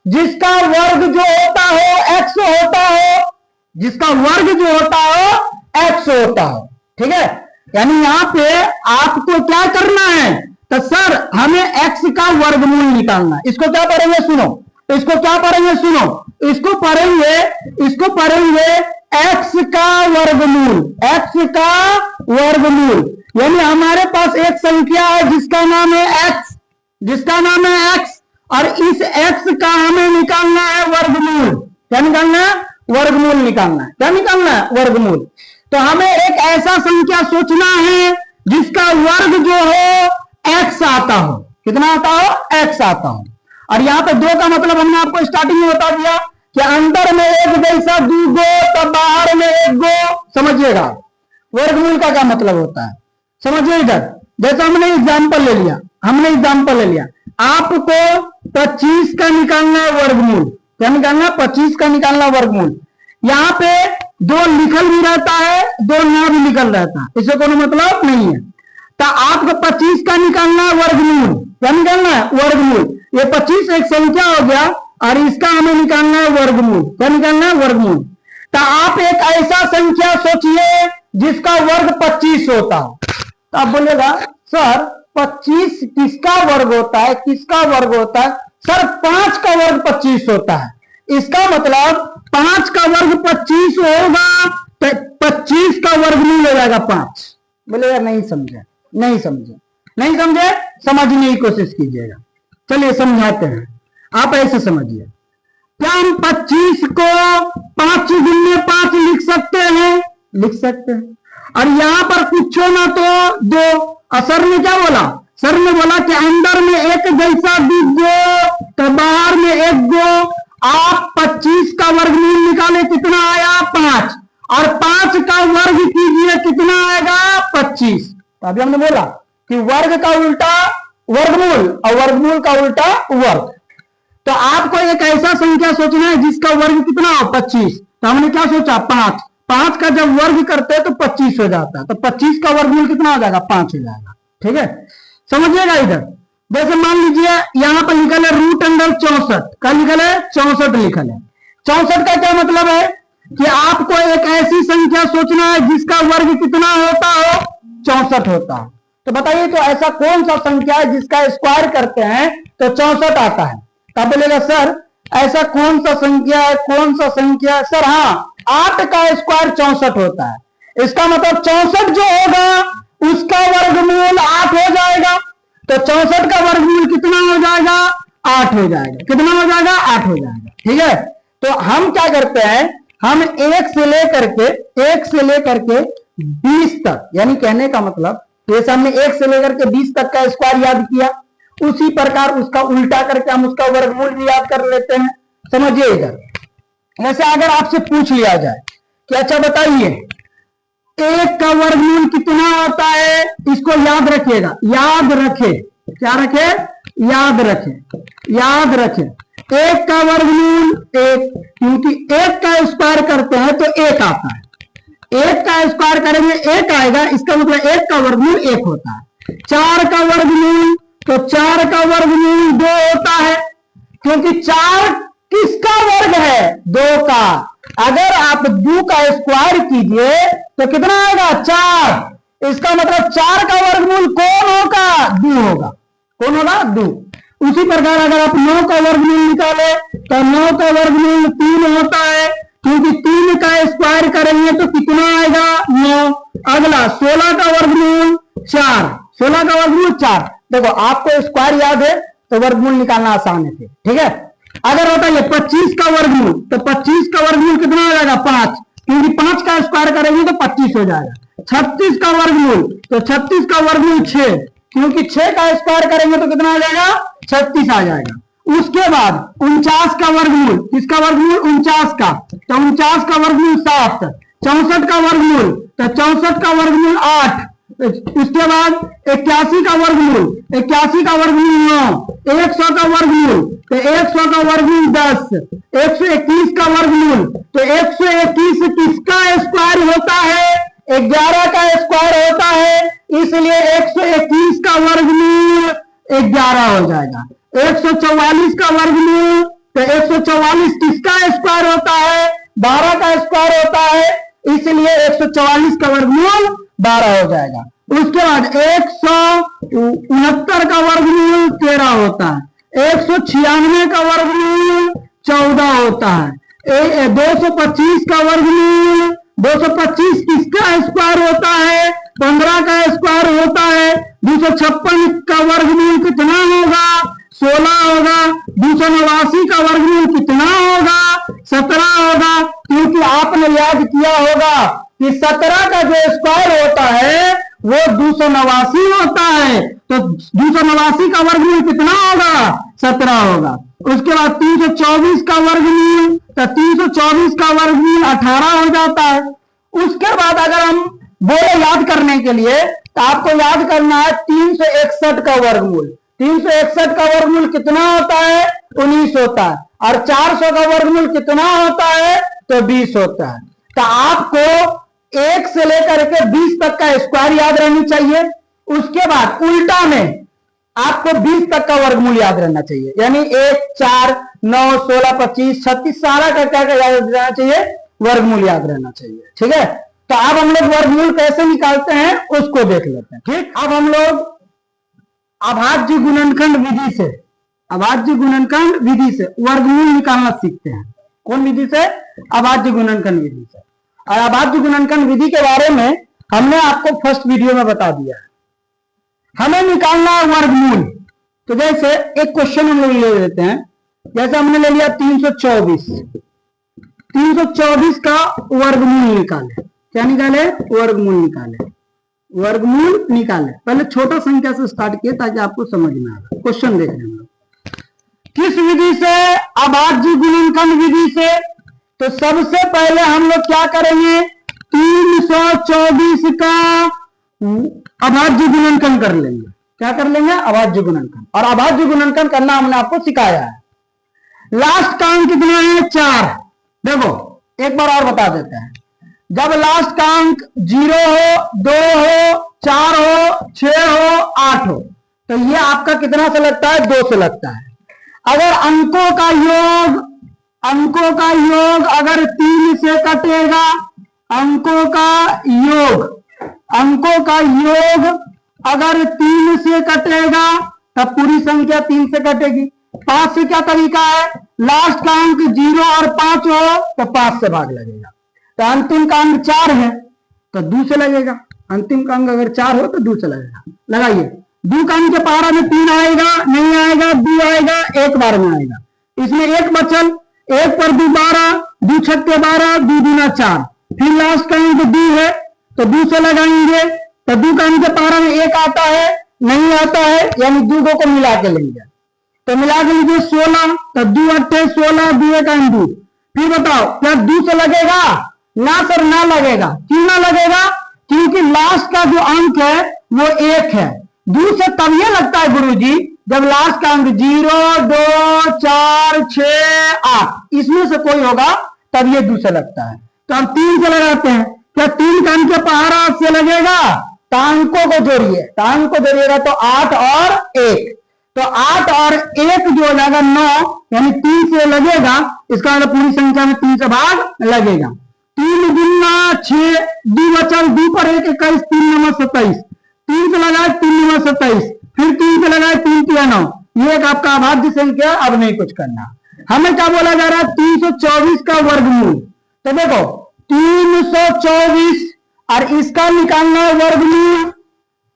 जिसका वर्ग जो होता हो x होता हो, जिसका वर्ग जो होता हो x होता हो। ठीक है, यानी यहां पे आपको क्या करना है, तो सर हमें x का वर्गमूल निकालना है। इसको क्या पढ़ेंगे, सुनो, इसको क्या पढ़ेंगे, सुनो, इसको पढ़ेंगे x का वर्गमूल। x का वर्गमूल यानी हमारे पास एक संख्या है जिसका नाम है x, जिसका नाम है x, और इस x का हमें निकालना है वर्गमूल। क्या निकालना है, वर्गमूल निकालना है। क्या निकालना है, वर्गमूल। तो हमें एक ऐसा संख्या सोचना है जिसका वर्ग जो हो x आता हो। कितना आता हो, x आता हो। और यहां पे दो का मतलब हमने आपको स्टार्टिंग में बता दिया कि अंदर में एक जैसा दो गो तब बाहर में एक गो। समझिएगा वर्गमूल का क्या मतलब होता है, समझिए। इधर जैसे हमने एग्जाम्पल ले लिया, आपको 25 का निकालना है वर्गमूल। क्या निकालना, 25 का निकालना वर्गमूल। यहां पे दो लिखल भी रहता है, दो ना भी लिखल रहता है, इससे कोई मतलब नहीं है। तो आपको 25 का निकालना है वर्गमूल। क्या निकालना है, वर्गमूल। ये 25 एक संख्या हो गया और इसका हमें निकालना है वर्गमूल। क्या निकालना है, वर्गमूल। तो आप एक ऐसा संख्या सोचिए जिसका वर्ग 25 होता हो। तो आप बोलेगा सर 25 किसका वर्ग होता है, किसका वर्ग होता है, सर 5 का वर्ग 25 होता है। इसका मतलब 5 का वर्ग 25 होगा तो 25 का वर्गमूल हो जाएगा 5। बोलेगा नहीं समझे, नहीं समझे, नहीं समझे, समझने की कोशिश कीजिएगा। चलिए समझाते हैं, आप ऐसे समझिए। क्या हम 25 को 5 गुने 5 लिख सकते हैं, लिख सकते हैं। और यहां पर कुछ ना तो दो, और सर ने क्या बोला, सर ने बोला कि अंदर में एक जैसा गो तो बाहर में एक गो। आप 25 का वर्गमूल निकाले, कितना आया, 5, और 5 का वर्ग कीजिए, कितना आएगा, 25। तो अभी हमने बोला कि वर्ग का उल्टा वर्गमूल और वर्गमूल का उल्टा वर्ग। तो आपको एक ऐसा संख्या सोचना है जिसका वर्ग कितना हो, 25। तो हमने क्या सोचा, 5। 5 का जब वर्ग करते हैं तो 25 हो जाता है, तो 25 का वर्गमूल कितना हो जाएगा, 5 हो जाएगा। ठीक है, समझिएगा। इधर जैसे मान लीजिए यहां पर लिखल है √64। क्या लिखल है, 64 लिखल है। 64 का क्या मतलब है कि आपको एक ऐसी संख्या सोचना है जिसका वर्ग कितना होता हो, 64 होता है। तो बताइए, तो ऐसा कौन सा संख्या है जिसका स्क्वायर करते हैं तो 64 आता है। तो आप बोलेगा सर ऐसा कौन सा संख्या है, कौन सा संख्या है, सर हाँ 8 का स्क्वायर 64 होता है। इसका मतलब 64 जो होगा उसका वर्गमूल 8 हो जाएगा। तो 64 का वर्गमूल कितना हो जाएगा, 8 हो जाएगा। कितना हो जाएगा, 8 हो जाएगा। ठीक है, तो हम क्या करते हैं, हम 1 से लेकर के 20 तक, यानी कहने का मतलब जैसे हमने 1 से लेकर के 20 तक का स्क्वायर याद किया, उसी प्रकार उसका उल्टा करके हम उसका वर्गमूल भी याद कर लेते हैं। समझिए इधर ऐसे अगर आपसे पूछ लिया जाए कि अच्छा बताइए 1 का वर्गमूल कितना होता है, इसको याद रखिएगा, याद रखे, क्या रखे, याद रखे, याद रखे। 1 का वर्गमूल 1, क्योंकि 1 का स्क्वायर करते हैं तो 1 आता है। 1 का स्क्वायर करेंगे 1 आएगा, इसका मतलब 1 का वर्गमूल 1 होता है। 4 का वर्गमूल तो 4 का वर्गमूल 2 होता है, क्योंकि 4 किसका वर्ग है, 2 का। अगर आप 2 का स्क्वायर कीजिए तो कितना आएगा, 4। इसका मतलब 4 का वर्गमूल कौन होगा, 2 होगा। कौन होगा, 2। उसी प्रकार अगर आप 9 का वर्गमूल निकाले तो 9 का वर्गमूल 3 होता है, क्योंकि 3 का स्क्वायर करेंगे तो कितना आएगा, 9। अगला 16 का वर्गमूल 4, 16 का वर्गमूल 4। देखो आपको स्क्वायर याद है तो वर्गमूल निकालना आसान है। ठीक है, अगर होता है 25 का वर्गमूल, तो 25 का वर्गमूल कितना हो जाएगा 5, क्योंकि 5 का स्क्वायर करेंगे तो 25 हो जाएगा। 36 का वर्गमूल, तो 36 का वर्गमूल 6, क्योंकि 6 का स्क्वायर करेंगे तो कितना आ जाएगा 36 आ जाएगा। उसके बाद 49 का वर्गमूल, किसका वर्गमूल 49 का, तो 49 का वर्गमूल 7, 64 का वर्गमूल, तो 64 का वर्गमूल 8, उसके बाद 81 का वर्गमूल, 81 का वर्गमूल 9, 100 का वर्गमूल, तो 100 का वर्गमूल 10, 121 का वर्गमूल, तो 121 किसका स्क्वायर होता है 11 का स्क्वायर होता है, इसलिए 121 का वर्गमूल 11 हो जाएगा। 144 का वर्गमूल, तो 144 किसका स्क्वायर होता है 12 का स्क्वायर होता है, इसलिए 144 का वर्गमूल 12 हो जाएगा। उसके बाद 169 का वर्गमूल 13 होता है, 196 का वर्गमूल 14 होता है, 225 का वर्गमूल, 225 किसका स्क्वायर होता है 15 का स्क्वायर होता है। 256 का वर्गमूल कितना होगा 16 होगा। 289 का वर्गमूल कितना होगा 17 होगा, क्योंकि आपने याद किया होगा कि 17 का जो स्क्वायर होता है वो 289 होता है, तो 289 का वर्गमूल कितना होगा 17 होगा। उसके बाद 324 का वर्गमूल, तो 324 का वर्गमूल 18 हो जाता है। उसके बाद अगर हम बोले याद करने के लिए, तो आपको याद करना है 361 का वर्गमूल। 361 का वर्गमूल कितना होता है 19 होता है, और 400 का वर्गमूल कितना होता है तो 20 होता है। तो आपको 1 से लेकर के 20 तक का स्क्वायर याद रहनी चाहिए। उसके बाद उल्टा में आपको 20 तक का वर्गमूल याद रहना चाहिए, यानी 1, 4, 9, 16, 25, 36 सारा का क्या याद रहना चाहिए वर्गमूल याद रहना चाहिए। ठीक है, तो अब हम लोग वर्गमूल कैसे निकालते हैं उसको देख लेते हैं। ठीक, अब हम लोग अभाज्य गुणनखंड विधि से, अभाज्य गुणनखंड विधि से वर्गमूल निकालना सीखते हैं। कौन विधि से अभाज्य गुणनखंड विधि से। और अभाज्य गुणनखंड विधि के बारे में हमने आपको फर्स्ट वीडियो में बता दिया है। हमें निकालना है वर्गमूल, तो जैसे एक क्वेश्चन हम लोग ले लेते हैं, जैसे हमने ले लिया 324, 324 का वर्गमूल निकाले। क्या निकाले वर्गमूल निकाले, वर्गमूल निकाले। पहले छोटा संख्या से स्टार्ट किए ताकि आपको समझ में आए। क्वेश्चन देख रहे हैं हम लोग किस विधि से, अभाज्य गुणनखंड विधि से। तो सबसे पहले हम लोग क्या करेंगे 324 का अभाज्य गुणनखंड कर लेंगे। क्या कर लेंगे अभाज्य गुणनखंड, और अभाज्य गुणनखंड करना हमने आपको सिखाया है। लास्ट का अंक कितना है 4। देखो एक बार और बता देते हैं, जब लास्ट का अंक 0 हो, 2 हो, 4 हो, 6 हो, 8 हो, तो ये आपका कितना से लगता है 2 से लगता है। अगर अंकों का योग, अंकों का योग अगर 3 से कटेगा, अंकों का योग, अंकों का योग अगर 3 से कटेगा तब पूरी संख्या 3 से कटेगी। 5 से क्या तरीका है, लास्ट का अंक 0 और 5 हो तो 5 से भाग लगेगा। तो अंतिम का अंक 4 है तो 2 से लगेगा। अंतिम का अंक अगर 4 हो तो 2 से लगेगा। लगाइए 2 का अंक के पहाड़ा में 3 आएगा, नहीं आएगा, 2 आएगा, एक बार में आएगा। इसमें एक बचल, 1 पर 2 12, 2 छक्के 12, 2 दूना 4। फिर लास्ट का अंक 2 है तो 2 से लगाएंगे, तो 2 का अंक के पहाड़ा में 1 आता है, नहीं आता है, यानी 2 को मिला के लेंगे। तो मिला के लीजिए 16, तो 2 8 16, 2 1 2। फिर बताओ क्या 2 से लगेगा ना सर, ना लगेगा। क्यों ना लगेगा, क्योंकि लास्ट का जो अंक है वो 1 है। 2 से तब ये लगता है गुरुजी जब लास्ट का अंक 0, 2, 4, 6, 8 इसमें से कोई होगा तब ये 2 से लगता है। तो हम 3 से लगाते हैं, क्या 3 का अंक के पहाड़ा 8 से लगेगा, तो अंकों को जोड़िए, तो अंक को जोड़िएगा तो 8 और 1, तो 8 और 1 जो हो जाएगा 9, यानी 3 से लगेगा, इसका मतलब पूरी संख्या में 3 से भाग लगेगा। 3 दूना 6, 2 बचल, 2 पर 1 21, 3 9 27, 3 से लगाए 3 9 27, फिर 3 से लगाए 3 3 9। ये एक आपका अभाज्य संख्या। अब नहीं कुछ करना, हमें क्या बोला जा रहा है 324 का वर्गमूल। तो देखो 324 और इसका निकालना है वर्गमूल,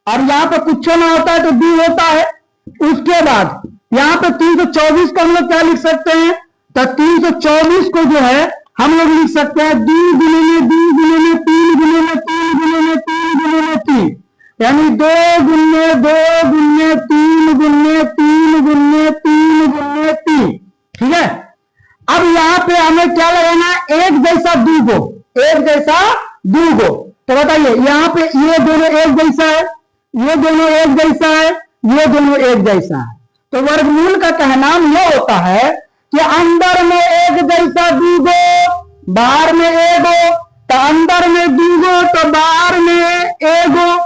और यहां पर कुछ ना होता है तो 2 होता है। उसके बाद यहाँ पे 324 को हम लोग क्या लिख सकते हैं, तो 324 को जो है हम लोग लिख सकते हैं 2 गुने में 2 गुने में 3 गुने में 3 गुने में 3 गुने में 3, यानी 2 गुने 2 गुने 3 गुने 3 गुने 3 गुने 3। ठीक है, अब यहाँ पे हमें क्या लगाना है, एक जैसा दू को, एक जैसा दू को। तो बताइए यहाँ पे ये दोनों एक जैसा है, ये दोनों एक जैसा है, ये दोनों एक जैसा है। तो वर्गमूल का कहनाम यह होता है कि अंदर में एक जैसा दूगो, बाहर में एगो, तो अंदर में दूगो तो बाहर में एगो,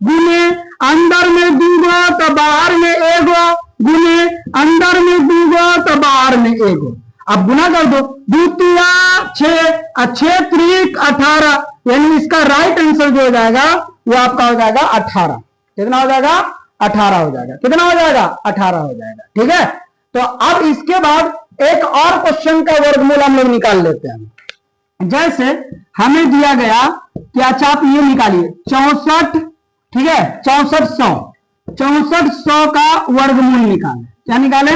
गुने अंदर में दूगो तो बाहर में एगो, गुने अंदर में दूगो तो बाहर में एगो। अब गुना कर दो, 2 तिया 6, 6 त्रिक 18, यानी इसका राइट आंसर जो हो जाएगा वो आपका हो जाएगा 18। कितना हो जाएगा, 18 हो जाएगा। कितना हो जाएगा, 18 हो जाएगा। ठीक है, तो अब इसके बाद एक और क्वेश्चन का वर्गमूल हम लोग निकाल लेते हैं। जैसे हमें दिया गया कि अच्छा आप ये निकालिए 64, ठीक है, 6400 का वर्गमूल निकाले। क्या निकाले,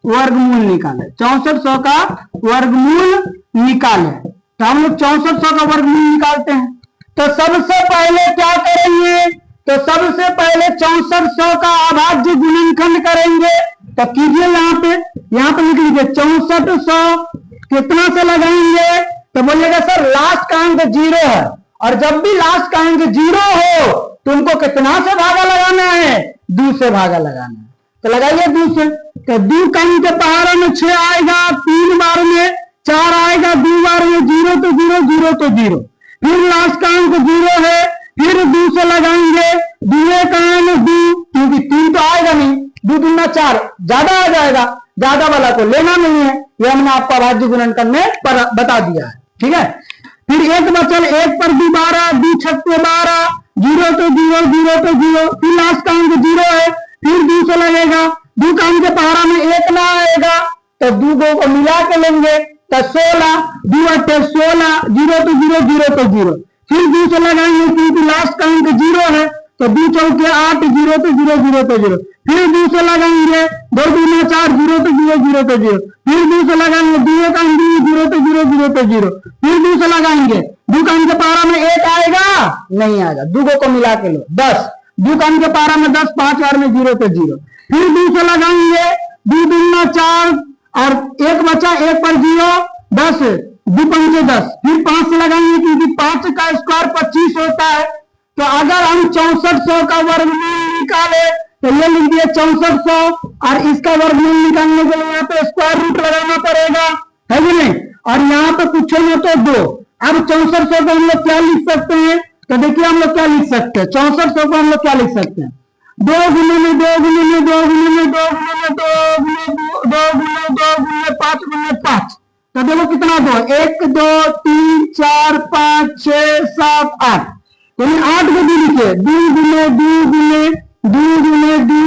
वर्गमूल निकाले, 6400 का वर्गमूल निकाले। तो हम लोग 6400 का वर्गमूल निकालते हैं। तो सबसे पहले क्या करेंगे, तो सबसे पहले 6400 का अभाज्य गुणनखंड करेंगे। तो कीजिए यहाँ पे लिख लीजिए 6400 कितना से लगाएंगे, तो बोलिएगा सर लास्ट का अंक 0 है, और जब भी लास्ट का अंक 0 हो तो उनको कितना से भागा लगाना है, 2 से भागा लगाना है। तो लगाइए 2 से, तो 2 का अंक के पहाड़ा में 6 आएगा, 3 बार में 4 आएगा, 2 बार में 0 तो 0, 0 तो 0, फिर लास्ट का अंक 0 है, फिर 2 से लगाएंगे, 2 का अंक 2, क्योंकि 3 तो आएगा नहीं, 2 दूना 4, ज्यादा आ जाएगा, ज्यादा वाला को लेना नहीं है, यह हमने आपको अभाज्य गुणनखंड में बता दिया है। ठीक है, फिर एक बचल, 1 पर 2 12, 2 छक्के 12, 0 तो 0, 0 तो 0, फिर लास्ट का अंक 0 है, फिर 2 से लगेगा, 2 का अंक के पहाड़ा में 1 ना आएगा, तो 2 को मिला के लेंगे, तो 16, 2 8 16, 0 तो 0, 0 तो 0, फिर 2 से लगाएंगे क्योंकि लास्ट का अंक 0 है, तो 2 चौके 8, 0 तो 0, 0 तो 0, फिर 2 से लगाएंगे, 2 दूना 4, 0 तो 0, 0 तो 0, फिर 2 से लगाएंगे, 2 का अंक 0 तो 0, 0 तो 0, फिर 2 से लगाएंगे, 2 का अंक के पहाड़ा में 1 आएगा, नहीं आएगा, 2 को मिला के लो 10, 2 का अंक के पहाड़ा में 10, 5 बार में 0 तो 0, फिर 2 से लगाएंगे, 2 दूना 4 और 1 बचा, 1 पर 0, 10, 2 पंचे 10, फिर 5 से लगाएंगे क्योंकि 5 का स्क्वायर 25 होता है। तो अगर हम 6400 का वर्गमूल निकाले तो ये लिख दिए 6400, और इसका वर्गमूल निकालने के लिए यहाँ पे स्क्वायर रूट लगाना पड़ेगा, है कि नहीं, और यहाँ पे कुछ ना तो 2। अब 6400 को हम लोग क्या लिख सकते हैं, तो देखिए हम लोग क्या लिख सकते हैं, 6400 को हम लोग क्या लिख सकते हैं, 2 गुने में 2 गुने में 2 गुने में 2 गुने में 2 गुने 2 गुने 2 गुने 5 गुने 5। तो देखो कितना 2, 1 2 3 4 5 6 7 8, यानी 8 को 2 लिखे, 2 गुने 2 गुने 2 गुने 2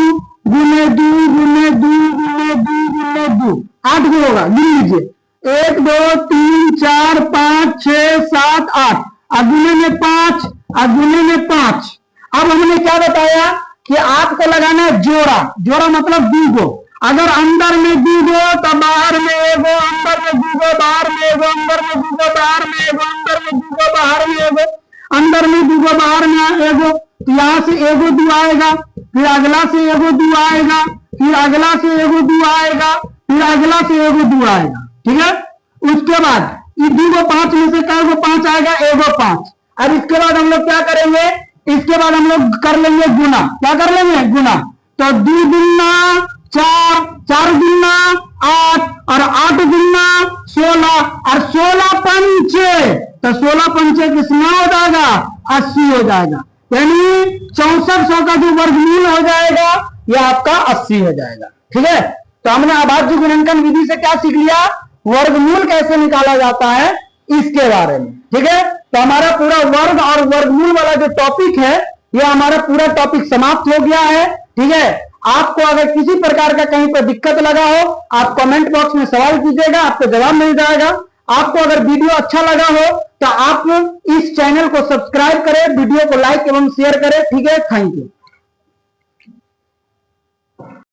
गुने 2 गुने 2 गुने 2 गुने 2, 8 को होगा, गिन लीजिए 1 2 3 4 5 6 7 8, अगुने में 5, अगुने में 5। अब हमने क्या बताया कि 8 को लगाना है जोड़ा, जोड़ा मतलब 2 को, अगर अंदर में 2 तो बाहर में एगो, अंदर में 2 बाहर में एगो, अंदर में 2 बाहर में एगो, अंदर में 2 बाहर में एगो, अंदर में 2 बाहर में एगो, तो यहाँ से एगो 2 आएगा, फिर अगला से एगो 2 आएगा, फिर अगला से एगो 2 आएगा, फिर अगला से एगो 2 आएगा। ठीक है, उसके बाद ये 2 को 5 में से काय को 5 आएगा, एगो 5। अब इसके बाद हम लोग क्या करेंगे, इसके बाद हम लोग कर लेंगे गुना, क्या कर लेंगे गुना, तो 2 गुना 4, 4 गुना 8 और 8 गुना 16 और 16 पंचे, तो 16 पंचे कितना हो जाएगा, 80 हो जाएगा, यानी 6400 का जो वर्गमूल हो जाएगा यह आपका 80 हो जाएगा। ठीक है, तो हमने अभाज्य गुणनखंड विधि से क्या सीख लिया, वर्गमूल कैसे निकाला जाता है इसके बारे में। ठीक है, तो हमारा पूरा वर्ग और वर्गमूल वाला जो टॉपिक है यह हमारा पूरा टॉपिक समाप्त हो गया है। ठीक है, आपको अगर किसी प्रकार का कहीं पर दिक्कत लगा हो आप कमेंट बॉक्स में सवाल कीजिएगा, आपको जवाब मिल जाएगा। आपको अगर वीडियो अच्छा लगा हो तो आप इस चैनल को सब्सक्राइब करें, वीडियो को लाइक एवं शेयर करें। ठीक है, थैंक यू।